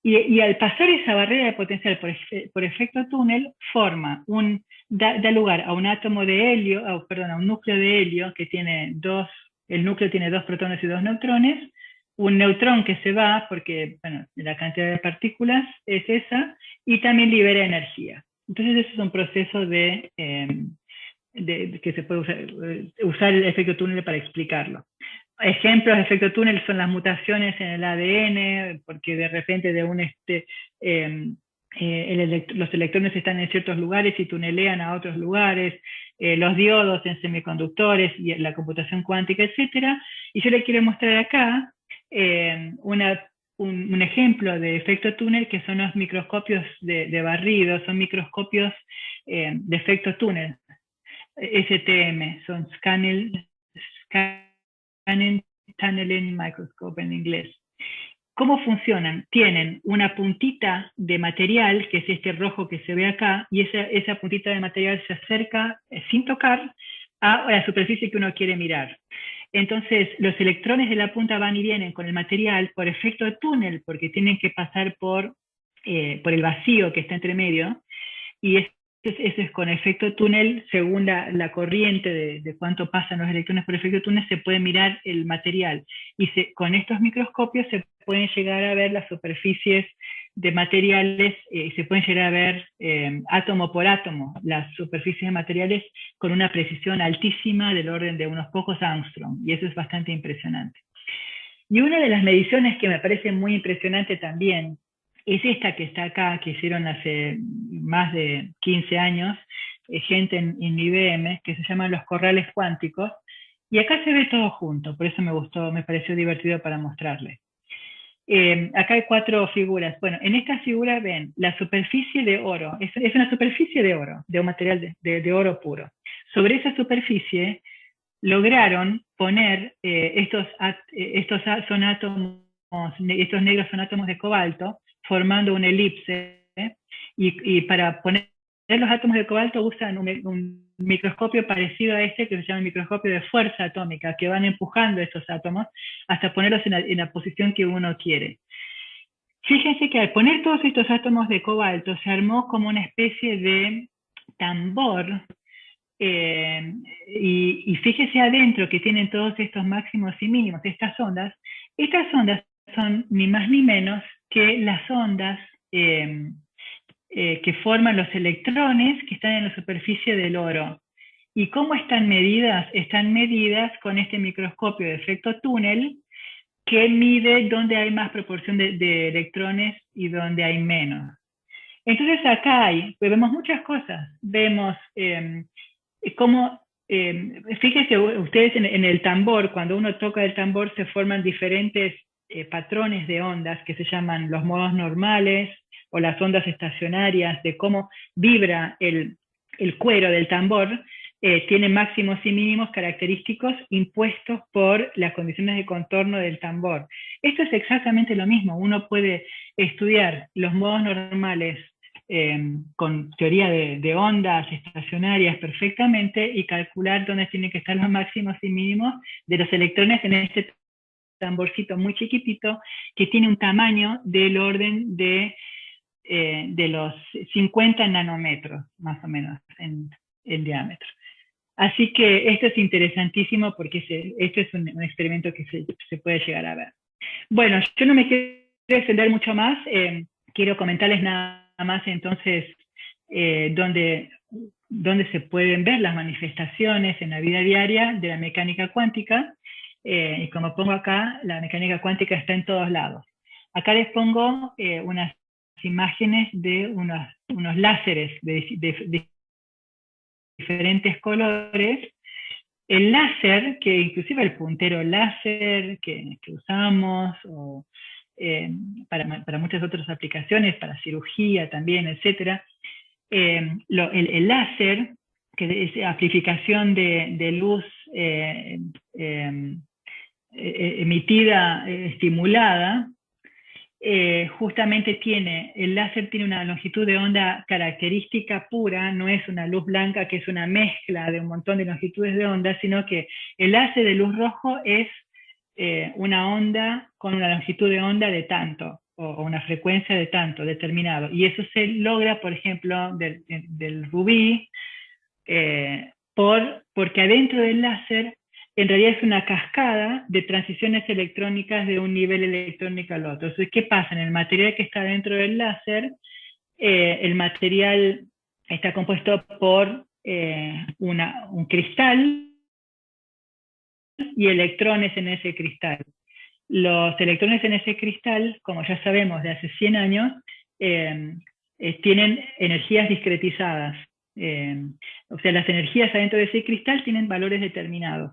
Speaker 3: Y al pasar esa barrera de potencial por efecto túnel, da lugar a un átomo de helio, a un núcleo de helio que tiene el núcleo tiene dos protones y dos neutrones, un neutrón que se va porque, bueno, la cantidad de partículas es esa, y también libera energía. Entonces ese es un proceso que se puede usar el efecto túnel para explicarlo. Ejemplos de efecto túnel son las mutaciones en el ADN, porque de repente los electrones están en ciertos lugares y tunelean a otros lugares, los diodos en semiconductores y la computación cuántica, etc. Y yo le quiero mostrar acá un ejemplo de efecto túnel, que son los microscopios de barrido, son microscopios de efecto túnel, STM, son Scanning Tunneling Microscope en inglés. ¿Cómo funcionan? Tienen una puntita de material, que es este rojo que se ve acá, y esa puntita de material se acerca sin tocar a la superficie que uno quiere mirar. Entonces, los electrones de la punta van y vienen con el material por efecto de túnel, porque tienen que pasar por el vacío que está entre medio, y eso es con efecto túnel. Según la corriente de cuánto pasan los electrones por efecto túnel, se puede mirar el material. Y con estos microscopios se pueden llegar a ver las superficies de materiales, se pueden llegar a ver átomo por átomo, las superficies de materiales con una precisión altísima del orden de unos pocos Armstrong. Y eso es bastante impresionante. Y una de las mediciones que me parece muy impresionante también es esta que está acá, que hicieron hace más de 15 años, gente en IBM, que se llaman los corrales cuánticos, y acá se ve todo junto, por eso me pareció divertido para mostrarles. Acá hay 4 figuras. Bueno, en esta figura ven la superficie de oro, es una superficie de oro, de un material de oro puro. Sobre esa superficie lograron poner estos negros son átomos de cobalto, formando una elipse, y para poner los átomos de cobalto usan un microscopio parecido a este, que se llama el microscopio de fuerza atómica, que van empujando estos átomos hasta ponerlos en la posición que uno quiere. Fíjense que al poner todos estos átomos de cobalto se armó como una especie de tambor, y fíjese adentro que tienen todos estos máximos y mínimos, estas ondas son ni más ni menos que las ondas que forman los electrones que están en la superficie del oro. ¿Y cómo están medidas? Están medidas con este microscopio de efecto túnel, que mide dónde hay más proporción de electrones y dónde hay menos. Entonces acá pues vemos muchas cosas. Vemos cómo, fíjense ustedes en el tambor, cuando uno toca el tambor se forman diferentes patrones de ondas que se llaman los modos normales o las ondas estacionarias, de cómo vibra el cuero del tambor. Tiene máximos y mínimos característicos impuestos por las condiciones de contorno del tambor. Esto es exactamente lo mismo. Uno puede estudiar los modos normales con teoría de ondas estacionarias perfectamente y calcular dónde tienen que estar los máximos y mínimos de los electrones en este tamborcito muy chiquitito que tiene un tamaño del orden de los 50 nanómetros, más o menos, en diámetro. Así que esto es interesantísimo porque esto es un experimento que se puede llegar a ver. Bueno, yo no me quiero extender mucho más, quiero comentarles nada más entonces dónde se pueden ver las manifestaciones en la vida diaria de la mecánica cuántica, y como pongo acá, la mecánica cuántica está en todos lados. Acá les pongo unas imágenes de unos láseres de diferentes colores. El láser, que inclusive el puntero láser que usamos, o para muchas otras aplicaciones, para cirugía también, etc. El láser, que es amplificación de luz emitida, estimulada, justamente el láser tiene una longitud de onda característica pura, no es una luz blanca que es una mezcla de un montón de longitudes de onda, sino que el láser de luz rojo es una onda con una longitud de onda de tanto, o una frecuencia de tanto determinado, y eso se logra, por ejemplo, del rubí, porque adentro del láser en realidad es una cascada de transiciones electrónicas de un nivel electrónico al otro. Entonces, ¿qué pasa? En el material que está dentro del láser, el material está compuesto por un cristal y electrones en ese cristal. Los electrones en ese cristal, como ya sabemos de hace 100 años, tienen energías discretizadas. O sea, las energías adentro de ese cristal tienen valores determinados.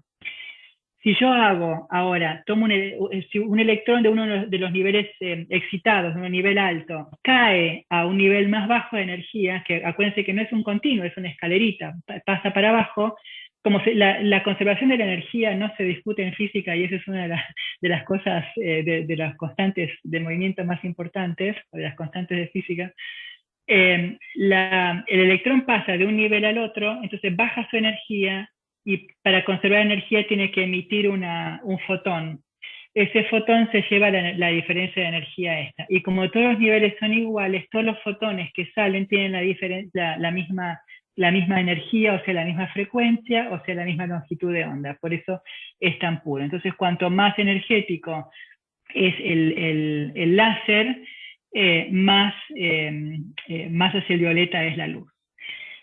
Speaker 3: Si yo hago ahora, tomo un electrón de uno de los niveles excitados, de un nivel alto, cae a un nivel más bajo de energía, que acuérdense que no es un continuo, es una escalerita, pasa para abajo, como la conservación de la energía no se discute en física, y esa es una de las cosas, de las constantes de movimiento más importantes, o de las constantes de física. El electrón pasa de un nivel al otro, entonces baja su energía, y para conservar energía tiene que emitir un fotón. Ese fotón se lleva la diferencia de energía esta. Y como todos los niveles son iguales, todos los fotones que salen tienen la misma energía, o sea, la misma frecuencia, o sea, la misma longitud de onda. Por eso es tan puro. Entonces, cuanto más energético es el láser, más hacia el violeta es la luz.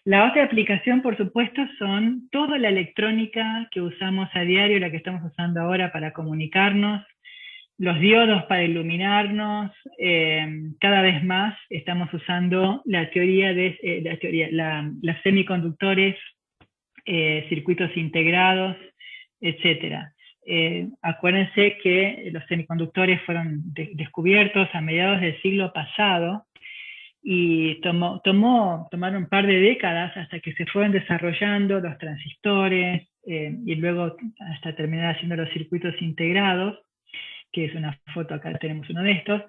Speaker 3: La otra aplicación, por supuesto, son toda la electrónica que usamos a diario, la que estamos usando ahora para comunicarnos, los diodos para iluminarnos. Cada vez más estamos usando la teoría los semiconductores, circuitos integrados, etc. Acuérdense que los semiconductores fueron descubiertos a mediados del siglo pasado, y tomaron un par de décadas hasta que se fueron desarrollando los transistores, y luego hasta terminar haciendo los circuitos integrados, que es una foto, acá tenemos uno de estos.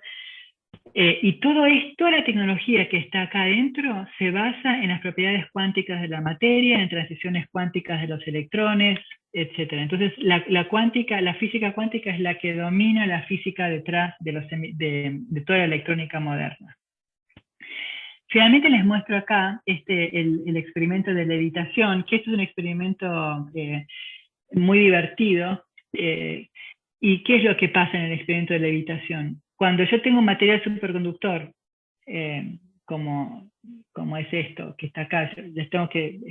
Speaker 3: Y toda la tecnología que está acá adentro se basa en las propiedades cuánticas de la materia, en transiciones cuánticas de los electrones, etcétera. Entonces, la física cuántica es la que domina la física detrás de toda la electrónica moderna. Finalmente les muestro acá el experimento de levitación, que esto es un experimento muy divertido. ¿Y qué es lo que pasa en el experimento de levitación? Cuando yo tengo un material superconductor, como es esto que está acá,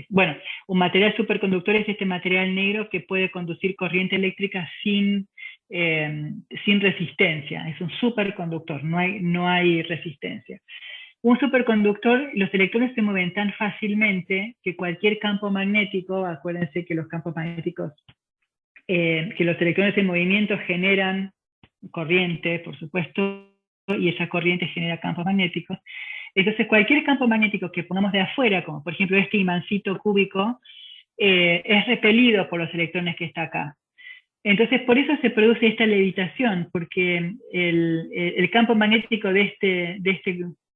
Speaker 3: bueno, un material superconductor es este material negro que puede conducir corriente eléctrica sin resistencia. Es un superconductor, no hay resistencia. Un superconductor, los electrones se mueven tan fácilmente que cualquier campo magnético, acuérdense que los campos magnéticos, que los electrones en movimiento generan corriente, por supuesto, y esa corriente genera campos magnéticos. Entonces, cualquier campo magnético que pongamos de afuera, como por ejemplo este imancito cúbico, es repelido por los electrones que está acá. Entonces, por eso se produce esta levitación, porque el campo magnético de este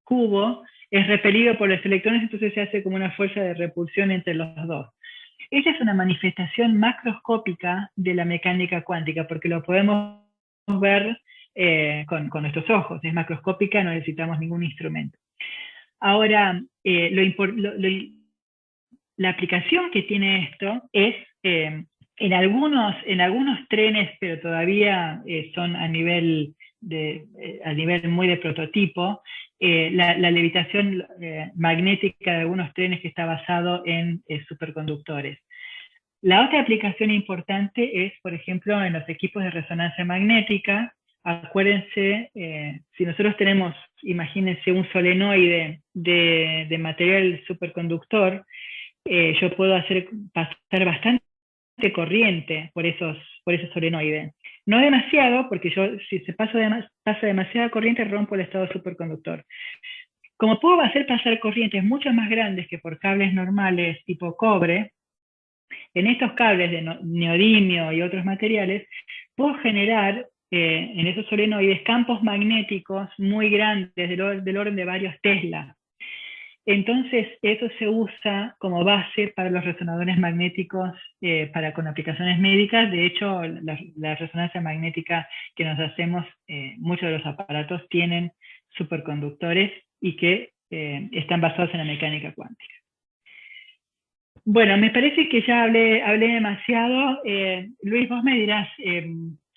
Speaker 3: cubo es repelido por los electrones, entonces se hace como una fuerza de repulsión entre los dos. Esta es una manifestación macroscópica de la mecánica cuántica, porque lo podemos ver con nuestros ojos. Es macroscópica, no necesitamos ningún instrumento. Ahora, la aplicación que tiene esto es en algunos trenes, pero todavía son a nivel muy de prototipo, la levitación magnética de algunos trenes que está basado en superconductores. La otra aplicación importante es, por ejemplo, en los equipos de resonancia magnética. Acuérdense, si nosotros tenemos, imagínense un solenoide de material superconductor, yo puedo hacer pasar bastante corriente por esos solenoides. No demasiado, porque si se pasa demasiada corriente, rompo el estado superconductor. Como puedo hacer pasar corrientes mucho más grandes que por cables normales tipo cobre, en estos cables de neodimio y otros materiales, puedo generar en esos solenoides campos magnéticos muy grandes, del orden de varios Tesla. Entonces, eso se usa como base para los resonadores magnéticos con aplicaciones médicas. De hecho, la resonancia magnética que nos hacemos, muchos de los aparatos tienen superconductores y que están basados en la mecánica cuántica. Bueno, me parece que ya hablé demasiado. Luis, vos me dirás,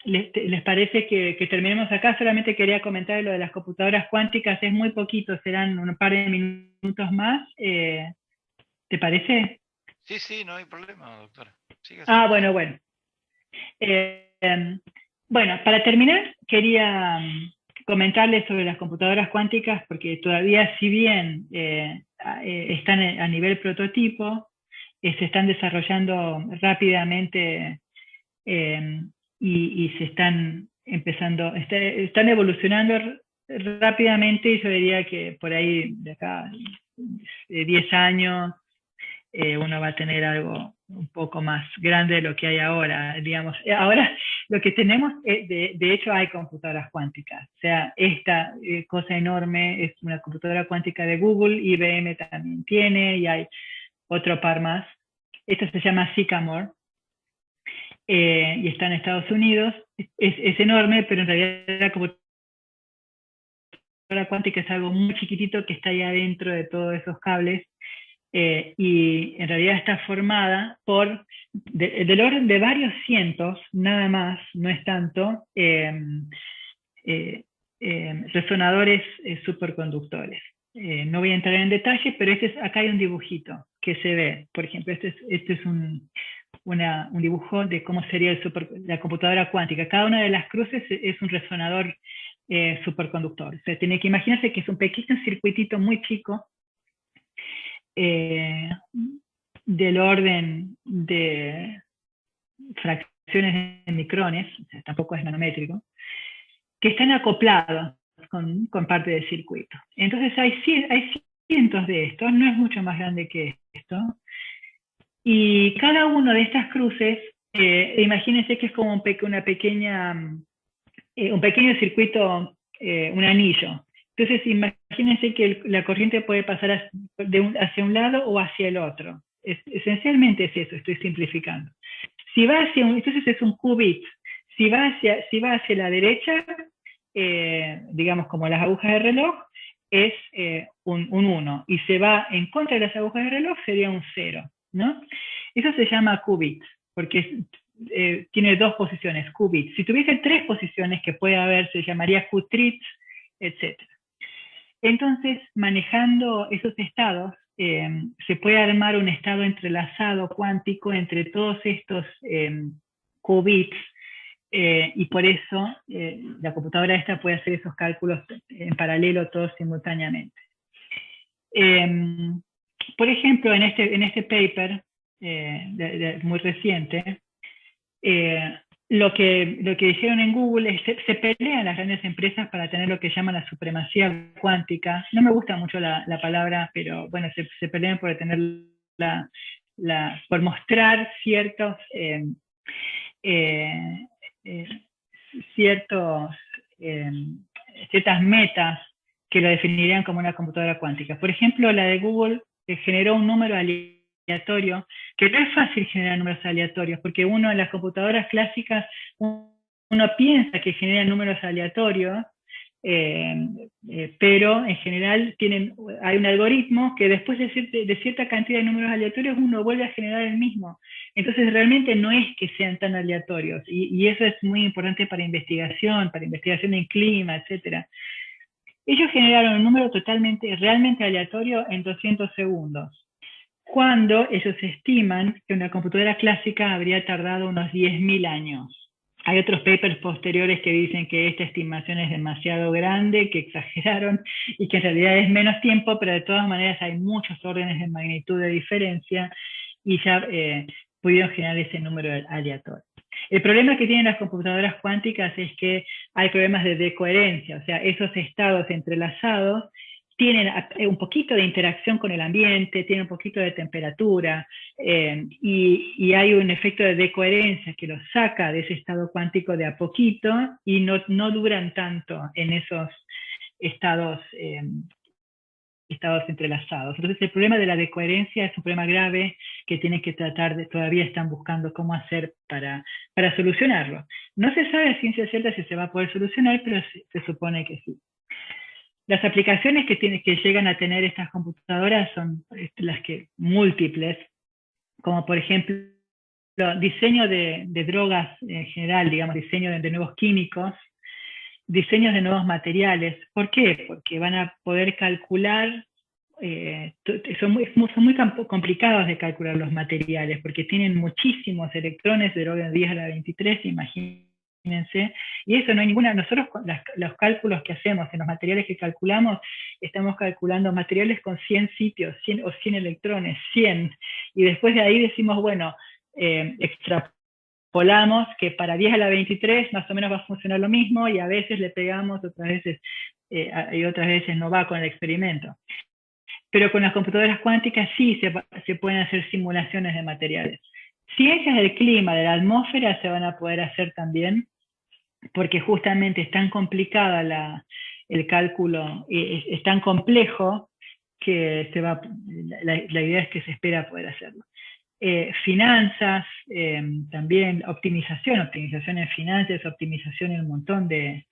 Speaker 3: ¿les parece que terminemos acá? Solamente quería comentar lo de las computadoras cuánticas, es muy poquito, serán un par de minutos más. ¿Te parece?
Speaker 2: Sí, no hay problema, doctora. Sígase.
Speaker 3: Bueno. Bueno, para terminar, quería comentarles sobre las computadoras cuánticas, porque todavía, si bien están a nivel prototipo, se están desarrollando rápidamente y se están están evolucionando rápidamente, y yo diría que por ahí de acá 10 años uno va a tener algo un poco más grande de lo que hay ahora, digamos. Ahora lo que tenemos, de hecho hay computadoras cuánticas, o sea, esta cosa enorme es una computadora cuántica de Google, IBM también tiene, y hay otro par más. Esto se llama Sycamore, y está en Estados Unidos. Es enorme, pero en realidad la computadora cuántica es algo muy chiquitito que está ahí adentro de todos esos cables, y en realidad está formada por del orden de varios cientos, nada más, no es tanto, resonadores superconductores. No voy a entrar en detalle, pero acá hay un dibujito que se ve. Por ejemplo, este es un dibujo de cómo sería la computadora cuántica. Cada una de las cruces es un resonador superconductor. O sea, tiene que imaginarse que es un pequeño circuitito muy chico, del orden de fracciones de micrones, o sea, tampoco es nanométrico, que están acoplados con parte del circuito. Entonces hay cientos de estos, no es mucho más grande que esto, y cada uno de estas cruces, imagínense que es como un pequeño circuito, un anillo. Entonces imagínense que la corriente puede pasar hacia un lado o hacia el otro. Esencialmente es eso, estoy simplificando. Si va hacia entonces es un qubit. Si va hacia la derecha, digamos como las agujas de reloj, es un 1. Y se va en contra de las agujas de reloj, sería un 0, ¿no? Eso se llama qubit, porque tiene 2 posiciones, qubit. Si tuviese 3 posiciones que puede haber, se llamaría qutrit, etc. Entonces, manejando esos estados, se puede armar un estado entrelazado cuántico entre todos estos qubits, y por eso la computadora esta puede hacer esos cálculos en paralelo todos simultáneamente. Por ejemplo, en este paper muy reciente, lo que dijeron en Google es que se pelean las grandes empresas para tener lo que llaman la supremacía cuántica. No me gusta mucho la palabra, pero bueno, se pelean por tener por mostrar ciertas metas que lo definirían como una computadora cuántica. Por ejemplo, la de Google generó un número aleatorio, que no es fácil generar números aleatorios, porque uno en las computadoras clásicas, uno piensa que genera números aleatorios, pero en general hay un algoritmo que después de cierta cantidad de números aleatorios uno vuelve a generar el mismo. Entonces realmente no es que sean tan aleatorios, y eso es muy importante para investigación en clima, etc. Ellos generaron un número realmente aleatorio en 200 segundos, cuando ellos estiman que una computadora clásica habría tardado unos 10.000 años. Hay otros papers posteriores que dicen que esta estimación es demasiado grande, que exageraron y que en realidad es menos tiempo, pero de todas maneras hay muchos órdenes de magnitud de diferencia y ya pudieron generar ese número aleatorio. El problema que tienen las computadoras cuánticas es que hay problemas de decoherencia, o sea, esos estados entrelazados tienen un poquito de interacción con el ambiente, tienen un poquito de temperatura, y hay un efecto de decoherencia que los saca de ese estado cuántico de a poquito y no duran tanto en esos estados entrelazados. Entonces el problema de la decoherencia es un problema grave que tienen que todavía están buscando cómo hacer para solucionarlo. No se sabe a ciencia cierta si se va a poder solucionar, pero se supone que sí. Las aplicaciones que llegan a tener estas computadoras son las múltiples, como por ejemplo diseño de drogas en general, digamos, diseño de nuevos químicos, diseños de nuevos materiales. ¿Por qué? Porque van a poder calcular, son muy complicados de calcular los materiales, porque tienen muchísimos electrones del orden 10 a la 23, imagínense, y eso no hay ninguna. Nosotros los cálculos que hacemos en los materiales que calculamos, estamos calculando materiales con 100 sitios, 100 o 100 electrones, 100, y después de ahí decimos, bueno, extrapolamos que para 10 a la 23 más o menos va a funcionar lo mismo, y a veces le pegamos, otras veces no va con el experimento. Pero con las computadoras cuánticas sí se pueden hacer simulaciones de materiales. Ciencias del clima, de la atmósfera, se van a poder hacer también, porque justamente es tan complicada el cálculo, es tan complejo que la idea es que se espera poder hacerlo. Finanzas, también optimización en finanzas, optimización en un montón de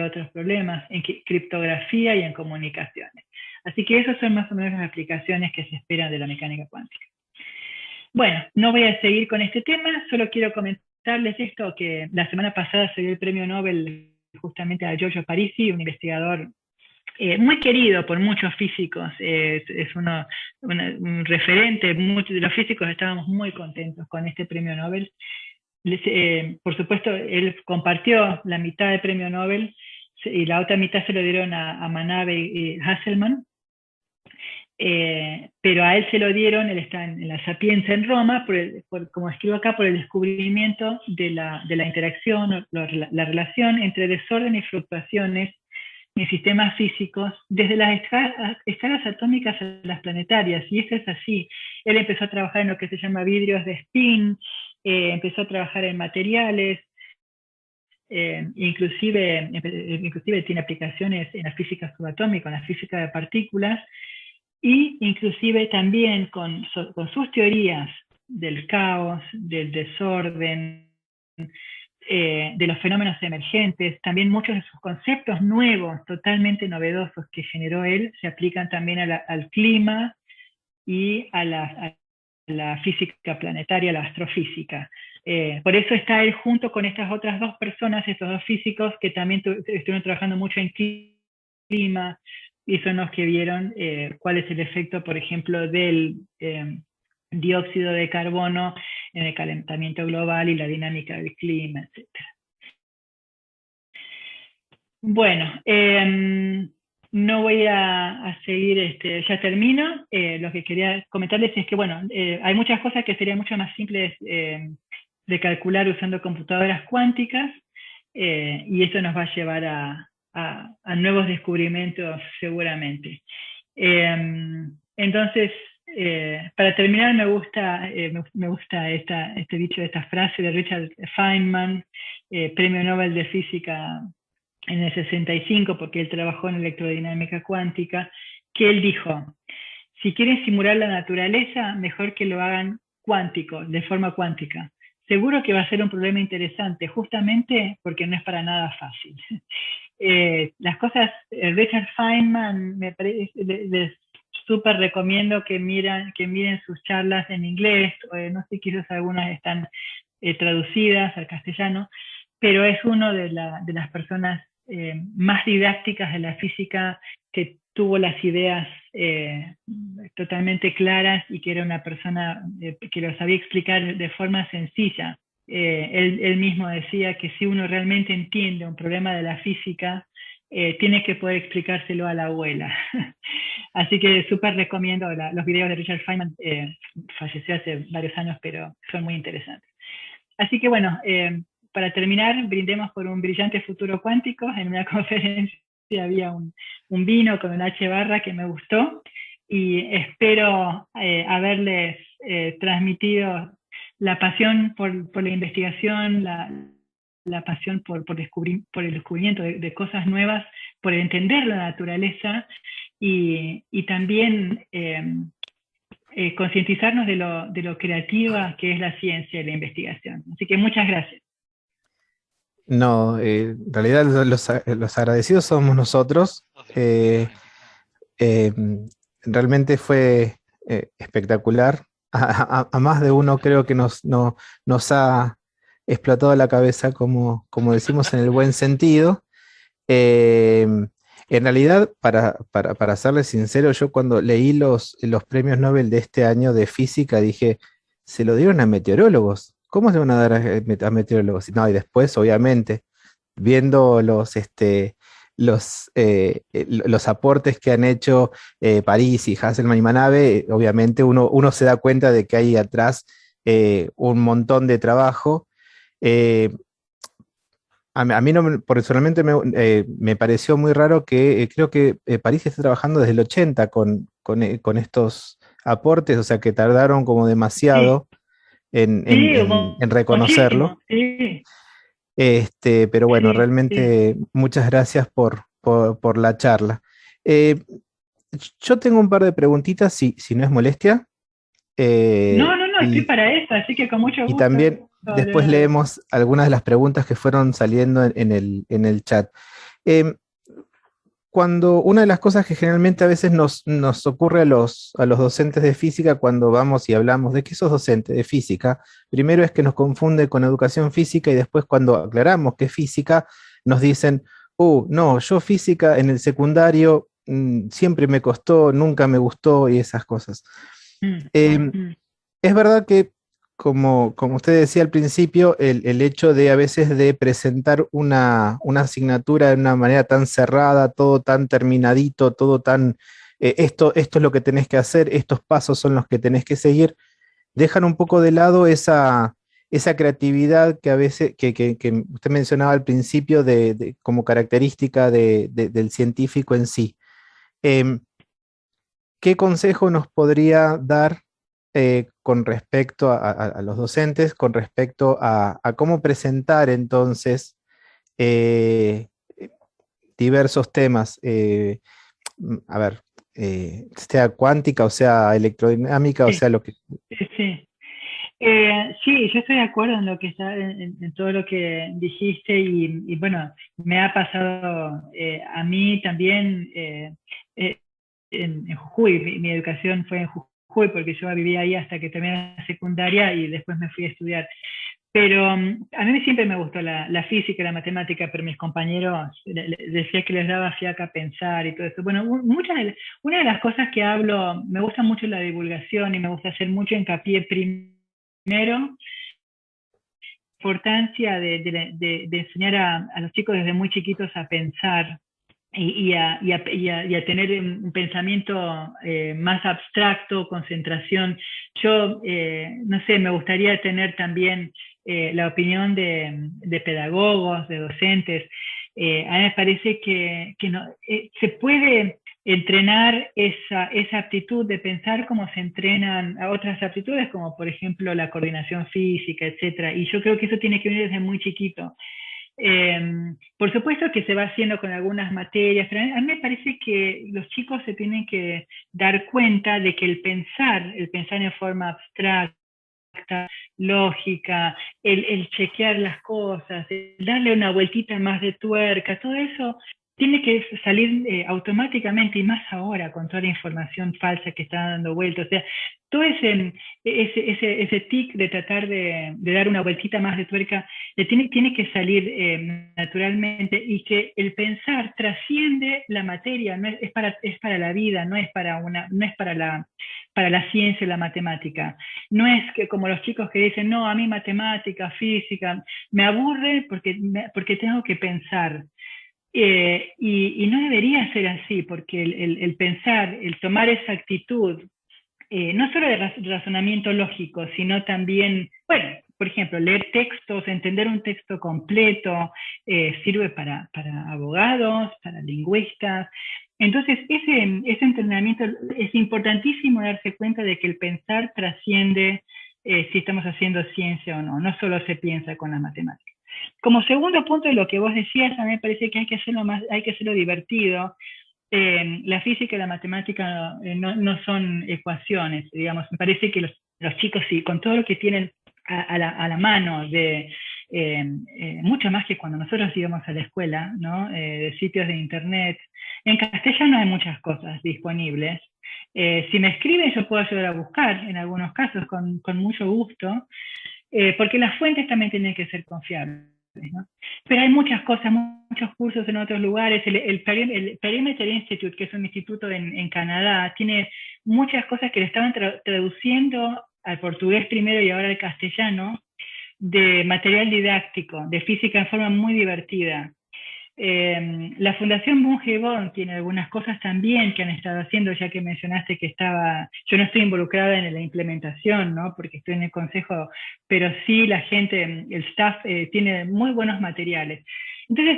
Speaker 3: otros problemas, en criptografía y en comunicaciones. Así que esas son más o menos las aplicaciones que se esperan de la mecánica cuántica. Bueno, no voy a seguir con este tema, solo quiero comentarles esto, que la semana pasada se dio el premio Nobel justamente a Giorgio Parisi, un investigador muy querido por muchos físicos, es un referente. Muchos de los físicos estábamos muy contentos con este premio Nobel. Por supuesto, él compartió la mitad del premio Nobel y la otra mitad se lo dieron a Manabe y Hasselmann, pero a él se lo dieron, él está en la Sapienza en Roma, como escribo acá, por el descubrimiento de la interacción, la relación entre desorden y fluctuaciones en sistemas físicos, desde las escalas atómicas a las planetarias, y eso es así. Él empezó a trabajar en lo que se llama vidrios de spin, empezó a trabajar en materiales, inclusive tiene aplicaciones en la física subatómica, en la física de partículas, y inclusive también con sus teorías del caos, del desorden, de los fenómenos emergentes. También muchos de sus conceptos nuevos, totalmente novedosos que generó él, se aplican también al clima y a la física planetaria, a la astrofísica. Por eso está él junto con estas otras dos personas, estos dos físicos que también estuvieron trabajando mucho en clima, y son los que vieron cuál es el efecto, por ejemplo, del dióxido de carbono en el calentamiento global y la dinámica del clima, etc. Bueno, no voy a seguir, ya termino. Lo que quería comentarles es que, bueno, hay muchas cosas que serían mucho más simples de calcular usando computadoras cuánticas, y eso nos va a llevar a nuevos descubrimientos seguramente. Entonces, para terminar, me gusta este dicho, esta frase de Richard Feynman, Premio Nobel de Física en el 65, porque él trabajó en electrodinámica cuántica, que él dijo: si quieren simular la naturaleza, mejor que lo hagan cuántico, de forma cuántica. Seguro que va a ser un problema interesante, justamente porque no es para nada fácil. Las cosas, Richard Feynman, les súper recomiendo que miren sus charlas en inglés, no sé, quizás algunas están traducidas al castellano, pero es uno de las personas más didácticas de la física, que tuvo las ideas totalmente claras y que era una persona que lo sabía explicar de forma sencilla. Él mismo decía que si uno realmente entiende un problema de la física, tiene que poder explicárselo a la abuela. Así que súper recomiendo los videos de Richard Feynman. Falleció hace varios años, pero son muy interesantes. Así que bueno, para terminar, brindemos por un brillante futuro cuántico. En una conferencia había un vino con un H barra que me gustó, y espero haberles transmitido la pasión por la investigación, la pasión por el descubrimiento de cosas nuevas, por entender la naturaleza, y también concientizarnos de lo creativa que es la ciencia y la investigación. Así que muchas gracias.
Speaker 1: No, en realidad los agradecidos somos nosotros. Eh, Realmente fue espectacular. A más de uno creo que nos ha explotado la cabeza, como decimos en el buen sentido. Eh, en realidad, para serles sincero, yo cuando leí los premios Nobel de este año de física dije, se lo dieron a meteorólogos. ¿Cómo se van a dar a meteorólogos? No, y después, obviamente, viendo los aportes que han hecho París y Hasselmann y Manabe, obviamente uno se da cuenta de que hay atrás un montón de trabajo. Eh, a mí no, personalmente me pareció muy raro que creo que París está trabajando desde el 80 con estos aportes, o sea que tardaron como demasiado en reconocerlo.
Speaker 3: Muchísimo, sí.
Speaker 1: Pero bueno,
Speaker 3: Sí, sí.
Speaker 1: realmente muchas gracias por la charla. Eh, yo tengo un par de preguntitas, si no es molestia.
Speaker 3: No, estoy
Speaker 1: Y,
Speaker 3: para eso, así que con mucho
Speaker 1: y
Speaker 3: gusto,
Speaker 1: también después
Speaker 3: Leonardo.
Speaker 1: leemos algunas de las preguntas que fueron saliendo en el chat. Eh, Cuando una de las cosas que generalmente a veces nos ocurre a los docentes de física cuando vamos y hablamos de que sos docente de física, primero es que nos confunde con educación física, y después cuando aclaramos que es física, nos dicen, no, yo física en el secundario siempre me costó, nunca me gustó y esas cosas.
Speaker 3: Mm,
Speaker 1: Em,
Speaker 3: mm.
Speaker 1: es verdad que, como usted decía al principio, el hecho de a veces de presentar una asignatura de una manera tan cerrada, todo tan terminadito, todo tan, esto es lo que tenés que hacer, estos pasos son los que tenés que seguir, dejan un poco de lado esa creatividad que a veces, que usted mencionaba al principio como característica del científico en sí. Em, ¿Qué consejo nos podría dar con respecto a los docentes, con respecto a cómo presentar entonces eh, diversos temas? A ver, sea cuántica o sea electrodinámica o
Speaker 3: Sí,
Speaker 1: sea lo que...
Speaker 3: sí, sí. Sí, yo estoy de acuerdo en lo que está, en todo lo que dijiste y bueno, me ha pasado a mí también eh, en Jujuy. Mi educación fue en Jujuy porque yo vivía ahí hasta que terminé la secundaria y después me fui a estudiar. Pero a mí siempre me gustó la física y la matemática, pero mis compañeros decía que les daba fiaca pensar y todo eso. Bueno, una de las cosas que hablo, me gusta mucho la divulgación y me gusta hacer mucho hincapié primero importancia de enseñar a los chicos desde muy chiquitos a pensar y a tener un pensamiento más abstracto, concentración. Yo, no sé, me gustaría tener también la opinión de pedagogos, de docentes. A mí me parece que no, se puede entrenar esa aptitud de pensar como se entrenan a otras aptitudes, como por ejemplo la coordinación física, etcétera. Y yo creo que eso tiene que venir desde muy chiquito. Por supuesto que se va haciendo con algunas materias, pero a mí me parece que los chicos se tienen que dar cuenta de que el pensar en forma abstracta, lógica, el chequear las cosas, el darle una vueltita más de tuerca, todo eso tiene que salir automáticamente y más ahora con toda la información falsa que está dando vuelta. O sea, todo ese tic de tratar de dar una vueltita más de tuerca tiene que salir naturalmente y que el pensar trasciende la materia, no es para la vida, no es para la ciencia y la matemática. No es que como los chicos que dicen, no, a mí matemática, física, me aburre porque tengo que pensar. Y no debería ser así, porque el pensar, el tomar esa actitud, no solo de razonamiento lógico, sino también, bueno, por ejemplo, leer textos, entender un texto completo, sirve para abogados, para lingüistas. Entonces, ese entrenamiento es importantísimo darse cuenta de que el pensar trasciende si estamos haciendo ciencia o no, no solo se piensa con las matemáticas. Como segundo punto de lo que vos decías, a mí me parece que hay que hacerlo divertido. La física y la matemática no son ecuaciones, digamos. Me parece que los chicos sí, con todo lo que tienen a la mano mucho más que cuando nosotros íbamos a la escuela, ¿no? De sitios de internet. En castellano hay muchas cosas disponibles. Si me escriben, yo puedo ayudar a buscar, en algunos casos, con mucho gusto, porque las fuentes también tienen que ser confiables, ¿no? Pero hay muchas cosas, muchos cursos en otros lugares. El Perimeter Institute, que es un instituto en Canadá, tiene muchas cosas que le estaban traduciendo al portugués primero y ahora al castellano, de material didáctico, de física en forma muy divertida. La Fundación Bunge tiene algunas cosas también que han estado haciendo, ya que mencionaste que yo no estoy involucrada en la implementación, ¿no? Porque estoy en el consejo, pero sí la gente, el staff tiene muy buenos materiales. Entonces,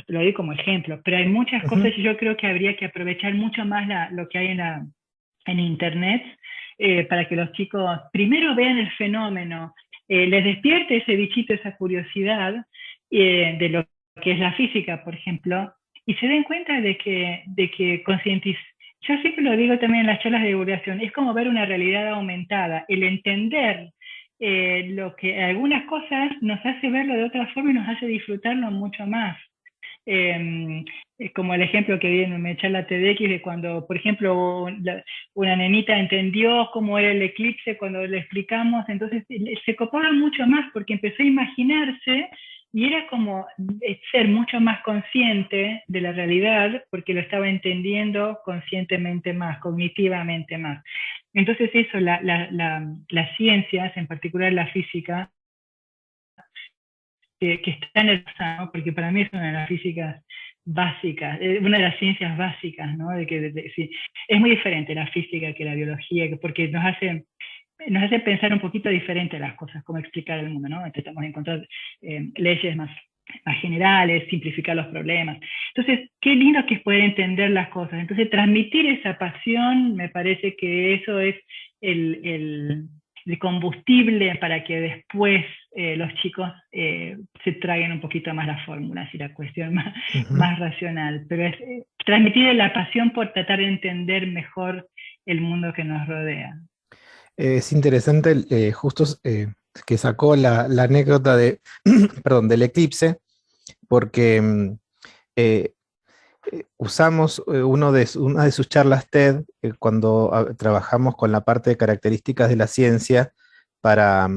Speaker 3: lo doy como ejemplo, pero hay muchas cosas y yo creo que habría que aprovechar mucho más lo que hay en Internet para que los chicos primero vean el fenómeno, les despierte ese bichito, esa curiosidad de lo que es la física, por ejemplo, y se den cuenta de que yo siempre lo digo también en las charlas de divulgación, es como ver una realidad aumentada, el entender lo que algunas cosas nos hace verlo de otra forma y nos hace disfrutarlo mucho más. Eh, como el ejemplo que vi en mi charla TEDx de cuando, por ejemplo, una nenita entendió cómo era el eclipse cuando le explicamos, entonces se copaba mucho más porque empezó a imaginarse y era como ser mucho más consciente de la realidad porque lo estaba entendiendo conscientemente más, cognitivamente más. Entonces eso, las ciencias, en particular la física, que está en el ¿no? Porque para mí es una de las físicas básicas, una de las ciencias básicas, ¿no? Sí. Es muy diferente la física que la biología, porque nos hace pensar un poquito diferente las cosas, cómo explicar el mundo, ¿no? Intentamos encontrar leyes más generales, simplificar los problemas. Entonces, qué lindo que es poder entender las cosas. Entonces, transmitir esa pasión, me parece que eso es el combustible para que después los chicos se traigan un poquito más las fórmulas y la cuestión más racional. Pero es transmitir la pasión por tratar de entender mejor el mundo que nos rodea.
Speaker 1: Es interesante justo que sacó la anécdota perdón, del eclipse, porque eh, usamos una de sus charlas TED cuando trabajamos con la parte de características de la ciencia para,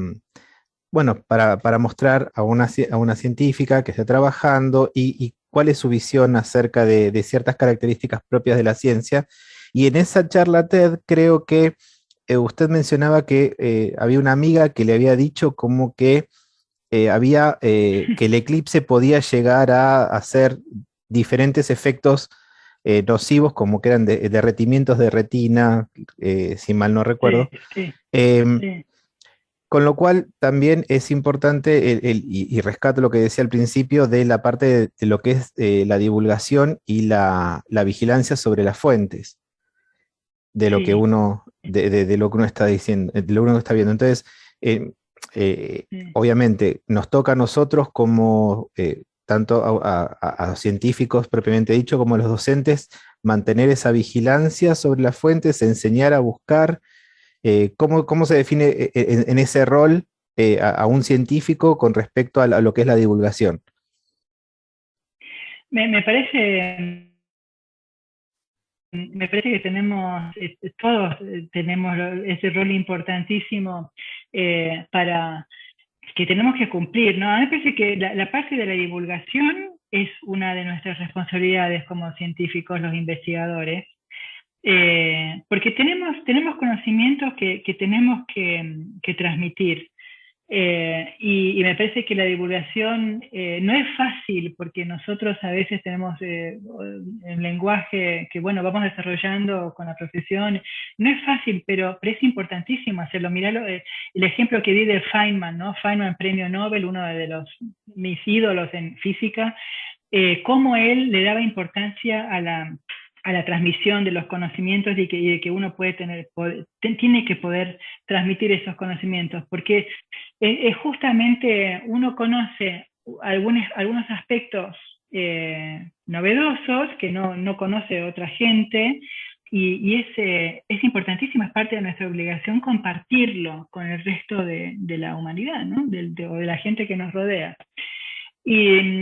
Speaker 1: bueno, para mostrar a a una científica que está trabajando y cuál es su visión acerca de ciertas características propias de la ciencia. Y en esa charla TED creo que usted mencionaba que había una amiga que le había dicho como que que el eclipse podía llegar a hacer diferentes efectos nocivos, como que eran derretimientos de retina, si mal no
Speaker 3: Sí,
Speaker 1: recuerdo.
Speaker 3: sí,
Speaker 1: Em,
Speaker 3: sí,
Speaker 1: con lo cual también es importante, y rescato lo que decía al principio, de la parte de lo que es la divulgación y la vigilancia sobre las fuentes de lo que
Speaker 3: sí,
Speaker 1: uno, de lo que uno está diciendo, de lo que uno está viendo. Entonces, eh,
Speaker 3: sí.
Speaker 1: obviamente, nos toca a nosotros como tanto a científicos propiamente dicho, como a los docentes, mantener esa vigilancia sobre las fuentes, enseñar a buscar. ¿Cómo se define en ese rol a un científico con respecto a lo que es la divulgación?
Speaker 3: Me parece, me parece que tenemos, todos tenemos ese rol importantísimo para que tenemos que cumplir, ¿no? A mí me parece que la parte de la divulgación es una de nuestras responsabilidades como científicos, los investigadores, porque tenemos conocimientos que tenemos que transmitir. Y me parece que la divulgación no es fácil porque nosotros a veces tenemos un lenguaje que, bueno, vamos desarrollando con la profesión. No es fácil, pero es importantísimo hacerlo. Mirá el ejemplo que di de Feynman, ¿no? Feynman, premio Nobel, uno de mis ídolos en física, cómo él le daba importancia a la transmisión de los conocimientos y de que uno puede tiene que poder transmitir esos conocimientos, porque justamente uno conoce algunos aspectos novedosos que no conoce otra gente y es importantísimo, es parte de nuestra obligación compartirlo con el resto de la humanidad, ¿no? O de la gente que nos rodea. Y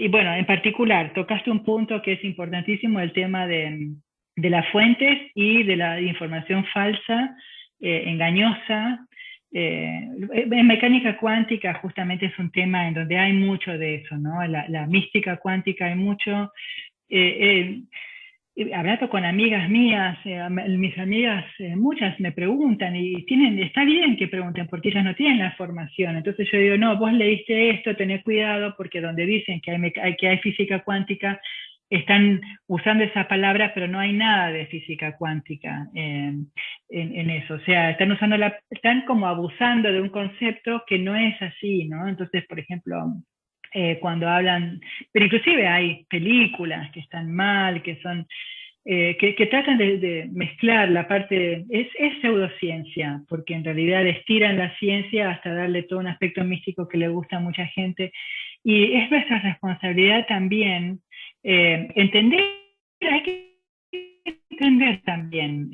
Speaker 3: bueno, en particular, tocaste un punto que es importantísimo, el tema de las fuentes y de la información falsa, engañosa. En mecánica cuántica justamente es un tema en donde hay mucho de eso, ¿no? La mística cuántica hay mucho. Eh, Hablando con amigas mías, mis amigas, muchas me preguntan y está bien que pregunten porque ellas no tienen la formación. Entonces yo digo, no, vos leíste esto, tened cuidado porque donde dicen que hay física cuántica, están usando esa palabra, pero no hay nada de física cuántica en eso. O sea, están como abusando de un concepto que no es así, ¿no? Entonces, por ejemplo, cuando hablan, pero inclusive hay películas que están mal, que son que tratan de mezclar la parte, es pseudociencia, porque en realidad estiran la ciencia hasta darle todo un aspecto místico que le gusta a mucha gente. Y es nuestra responsabilidad también entender, hay que entender también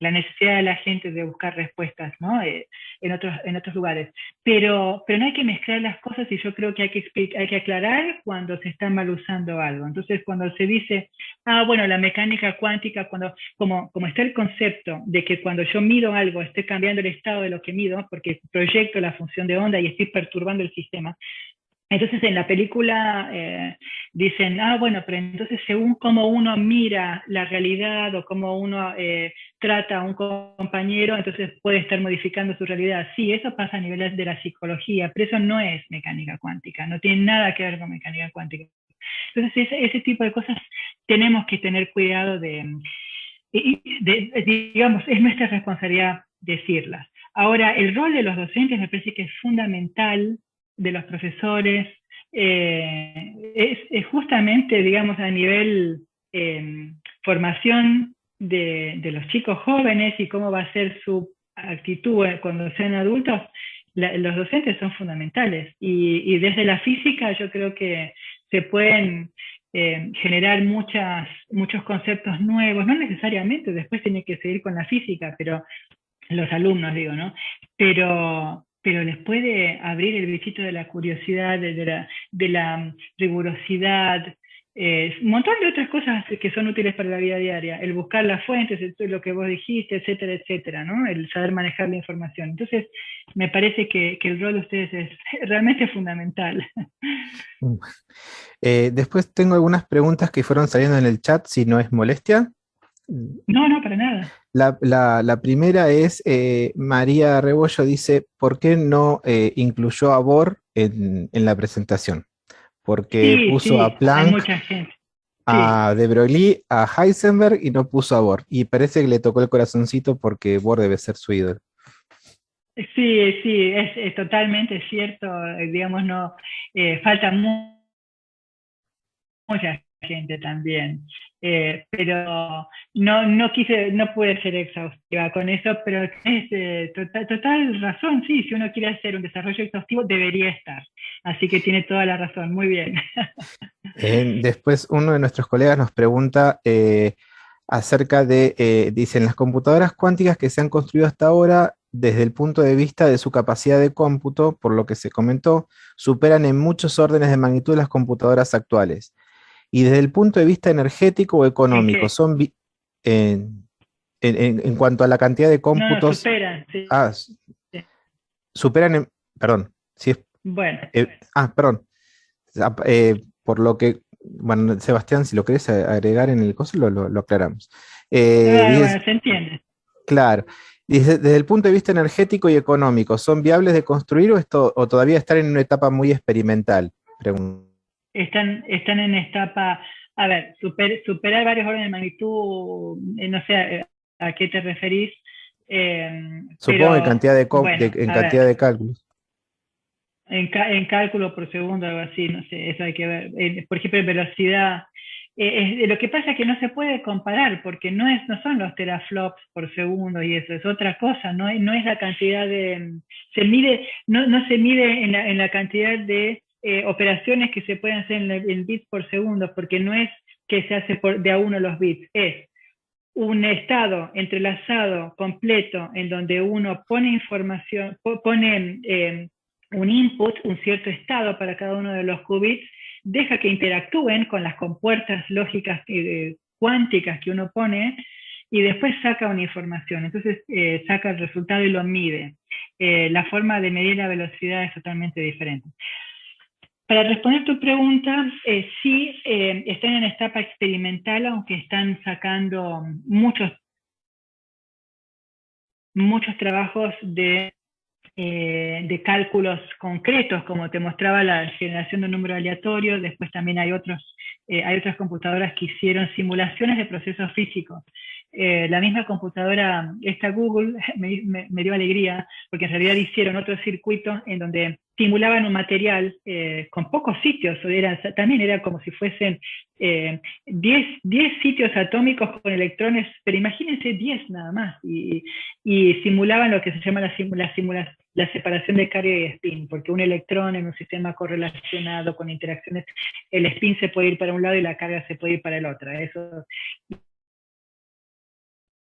Speaker 3: la necesidad de la gente de buscar respuestas, ¿no? En otros lugares. Pero no hay que mezclar las cosas y yo creo que hay que aclarar cuando se está mal usando algo. Entonces, cuando se dice, bueno, la mecánica cuántica, como está el concepto de que cuando yo mido algo, estoy cambiando el estado de lo que mido, porque proyecto la función de onda y estoy perturbando el sistema. Entonces en la película dicen, bueno, pero entonces según cómo uno mira la realidad o cómo uno trata a un compañero, entonces puede estar modificando su realidad. Sí, eso pasa a niveles de la psicología, pero eso no es mecánica cuántica, no tiene nada que ver con mecánica cuántica. Entonces ese tipo de cosas tenemos que tener cuidado digamos, es nuestra responsabilidad decirlas. Ahora, el rol de los docentes me parece que es fundamental, de los profesores, es justamente, digamos, a nivel formación de los chicos jóvenes y cómo va a ser su actitud cuando sean adultos. Los docentes son fundamentales y desde la física yo creo que se pueden generar muchos conceptos nuevos, no necesariamente, después tiene que seguir con la física, pero los alumnos digo, ¿no? Pero les puede abrir el bichito de la curiosidad, de la rigurosidad, un montón de otras cosas que son útiles para la vida diaria, el buscar las fuentes, lo que vos dijiste, etcétera, etcétera, ¿no? El saber manejar la información. Entonces, me parece que el rol de ustedes es realmente fundamental.
Speaker 1: Después tengo algunas preguntas que fueron saliendo en el chat, si no es molestia.
Speaker 3: No, no, para nada.
Speaker 1: La primera es, María Rebollo dice, ¿por qué no incluyó a Bohr en la presentación? Porque
Speaker 3: Sí,
Speaker 1: puso a
Speaker 3: hay
Speaker 1: Planck,
Speaker 3: mucha gente.
Speaker 1: a de Broglie, a Heisenberg y no puso a Bohr. Y parece que le tocó el corazoncito porque Bohr debe ser su ídolo.
Speaker 3: Sí, es totalmente cierto, digamos, no, falta mucha gente también, pero no pude ser exhaustiva con eso, pero es total razón, sí, si uno quiere hacer un desarrollo exhaustivo debería estar, así que tiene toda la razón, muy bien.
Speaker 1: Después uno de nuestros colegas nos pregunta acerca de, dicen, las computadoras cuánticas que se han construido hasta ahora, desde el punto de vista de su capacidad de cómputo, por lo que se comentó, superan en muchos órdenes de magnitud las computadoras actuales. Y desde el punto de vista energético o económico,
Speaker 3: ¿En qué?
Speaker 1: en cuanto a la cantidad de
Speaker 3: No,
Speaker 1: cómputos,
Speaker 3: superan, sí.
Speaker 1: ah,
Speaker 3: Sí.
Speaker 1: superan perdón, si es,
Speaker 3: Bueno,
Speaker 1: perdón, por lo que, bueno, Sebastián, si lo querés agregar en el coso, lo aclaramos.
Speaker 3: bueno, se entiende.
Speaker 1: Claro, dice, desde el punto de vista energético y económico, ¿son viables de construir o todavía están en una etapa muy experimental? Pregunto.
Speaker 3: Están en etapa, a ver, superar varios órdenes de magnitud, no sé a qué te referís,
Speaker 1: Supongo que
Speaker 3: pero
Speaker 1: cantidad
Speaker 3: bueno,
Speaker 1: en
Speaker 3: a
Speaker 1: cantidad
Speaker 3: ver,
Speaker 1: de cálculos.
Speaker 3: en cálculo por segundo, algo así, no sé, eso hay que ver. Por ejemplo, en velocidad, lo que pasa es que no se puede comparar, porque no son los teraflops por segundo y eso, es otra cosa, no es la cantidad se mide, no se mide en la cantidad de operaciones que se pueden hacer en bits por segundo, porque no es que se hace de a uno los bits, es un estado entrelazado completo en donde uno pone información, pone un input, un cierto estado para cada uno de los qubits, deja que interactúen con las compuertas lógicas cuánticas que uno pone y después saca una información. Entonces saca el resultado y lo mide. La forma de medir la velocidad es totalmente diferente. Para responder tu pregunta, sí, están en etapa experimental, aunque están sacando muchos trabajos de cálculos concretos, como te mostraba la generación de un número aleatorio. Después también hay otras computadoras que hicieron simulaciones de procesos físicos. La misma computadora, esta Google, me dio alegría, porque en realidad hicieron otro circuito en donde simulaban un material con pocos sitios, también era como si fuesen 10 sitios atómicos con electrones, pero imagínense 10 nada más, y simulaban lo que se llama la separación de carga y spin, porque un electrón en un sistema correlacionado con interacciones, el spin se puede ir para un lado y la carga se puede ir para el otro. Eso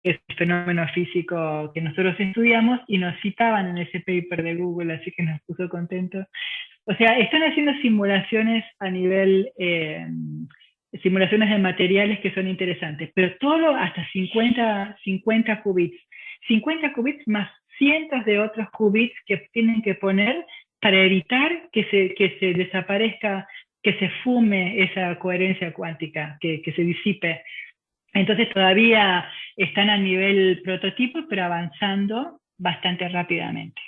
Speaker 3: es un fenómeno físico que nosotros estudiamos y nos citaban en ese paper de Google, así que nos puso contentos. O sea, están haciendo simulaciones a nivel, simulaciones de materiales que son interesantes, pero todo hasta 50 qubits. 50 qubits más cientos de otros qubits que tienen que poner para evitar que se desaparezca, que se fume esa coherencia cuántica, que se disipe. Entonces todavía están a nivel prototipo, pero avanzando bastante rápidamente.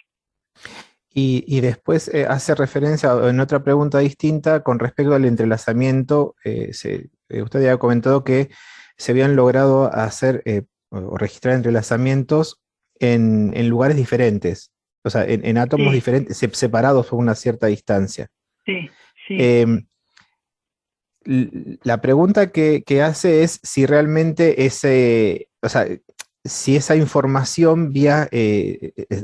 Speaker 1: Y después hace referencia en otra pregunta distinta con respecto al entrelazamiento. Usted ya ha comentado que se habían logrado hacer o registrar entrelazamientos en lugares diferentes, o sea, en átomos
Speaker 3: Sí,
Speaker 1: diferentes, separados por una cierta distancia.
Speaker 3: sí, sí.
Speaker 1: Em, la pregunta que hace es si realmente o sea, si esa información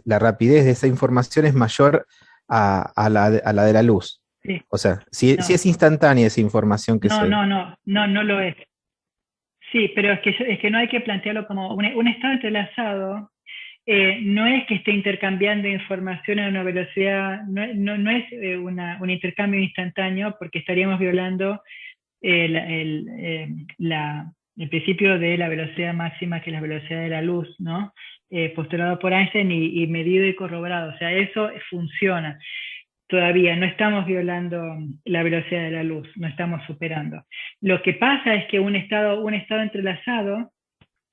Speaker 1: la rapidez de esa información es mayor a la de la luz.
Speaker 3: Sí,
Speaker 1: O sea, si
Speaker 3: no,
Speaker 1: es instantánea esa información que
Speaker 3: no,
Speaker 1: se...
Speaker 3: no, no, no, no lo es. Sí, pero es que no hay que plantearlo como un estado entrelazado. No es que esté intercambiando información a una velocidad, no es un intercambio instantáneo, porque estaríamos violando el, el, eh, el principio de la velocidad máxima, que es la velocidad de la luz, ¿no? Postulado por Einstein y medido y corroborado. O sea, eso funciona. Todavía no estamos violando la velocidad de la luz, no estamos superando. Lo que pasa es que un estado entrelazado,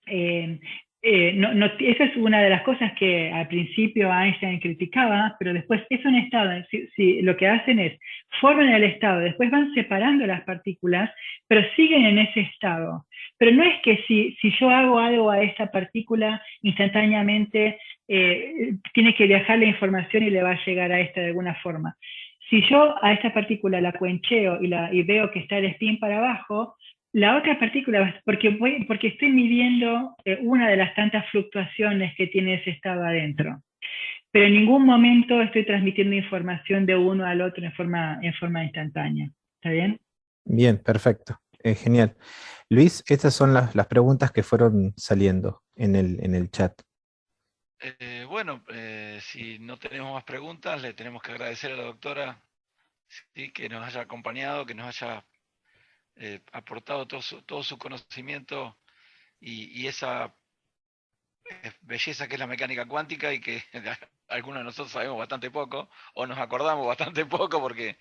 Speaker 3: eh, esa es una de las cosas que al principio Einstein criticaba, pero después es un estado, si lo que hacen es forman el estado, después van separando las partículas, pero siguen en ese estado. Pero no es que si yo hago algo a esta partícula instantáneamente, tiene que viajar la información y le va a llegar a esta de alguna forma. Si yo a esta partícula la cuencheo y veo que está el spin para abajo, la otra partícula, porque estoy midiendo una de las tantas fluctuaciones que tiene ese estado adentro, pero en ningún momento estoy transmitiendo información de uno al otro en forma instantánea. ¿Está bien?
Speaker 1: Bien, perfecto. Genial. Luis, estas son las preguntas que fueron saliendo en el chat.
Speaker 2: Bueno, si no tenemos más preguntas, le tenemos que agradecer a la doctora, sí, que nos haya acompañado, que nos haya aportado todo su conocimiento y esa belleza que es la mecánica cuántica y que algunos de nosotros sabemos bastante poco o nos acordamos bastante poco porque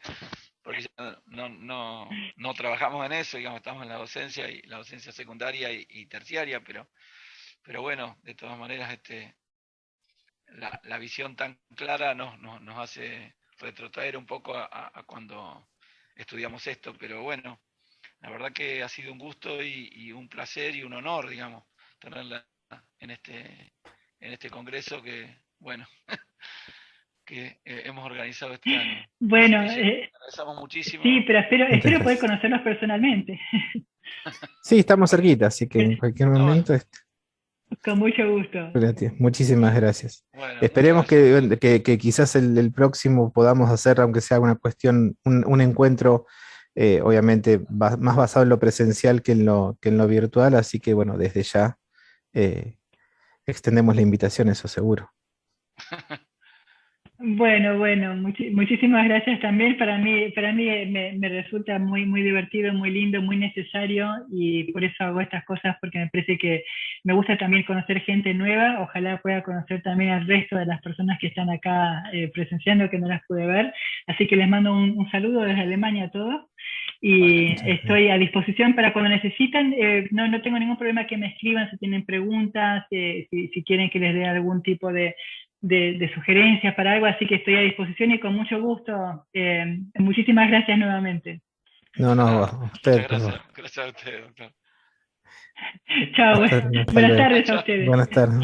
Speaker 2: ya no trabajamos en eso, digamos, estamos en la docencia y la docencia secundaria y terciaria, pero bueno, de todas maneras la visión tan clara nos hace retrotraer un poco a cuando estudiamos esto, pero bueno, la verdad que ha sido un gusto y un placer y un honor, digamos, tenerla en este congreso que, bueno, que hemos organizado este año.
Speaker 3: Bueno,
Speaker 2: Así que agradecemos muchísimo.
Speaker 3: sí, pero
Speaker 1: Muchas
Speaker 3: espero poder
Speaker 1: gracias.
Speaker 3: conocerlos personalmente.
Speaker 1: Sí, estamos cerquita, así que en cualquier
Speaker 2: No,
Speaker 1: momento,
Speaker 3: Con mucho gusto.
Speaker 1: muchísimas gracias.
Speaker 2: bueno, muchas
Speaker 1: Esperemos
Speaker 2: gracias.
Speaker 1: que quizás el próximo podamos hacer, aunque sea una cuestión, un encuentro, obviamente más basado en lo presencial que en lo virtual, así que bueno, desde ya eh, extendemos la invitación, eso seguro.
Speaker 3: Bueno, muchísimas gracias también. Para mí me resulta muy divertido, muy lindo, muy necesario y por eso hago estas cosas porque me parece que me gusta también conocer gente nueva. Ojalá pueda conocer también al resto de las personas que están acá presenciando que no las pude ver. Así que les mando un saludo desde Alemania a todos y
Speaker 1: Muchas gracias.
Speaker 3: estoy a disposición para cuando necesitan. No tengo ningún problema que me escriban si tienen preguntas, si quieren que les dé algún tipo de sugerencias para algo, así que estoy a disposición y con mucho gusto. Muchísimas gracias nuevamente.
Speaker 1: No, no,
Speaker 2: Nada,
Speaker 1: a
Speaker 2: muchas
Speaker 1: usted, por
Speaker 2: gracias.
Speaker 1: favor.
Speaker 2: Gracias a usted, doctor.
Speaker 3: Chao,
Speaker 1: Hasta
Speaker 3: buenas
Speaker 1: luego.
Speaker 3: tardes a
Speaker 2: Chao.
Speaker 3: ustedes.
Speaker 1: Buenas tardes.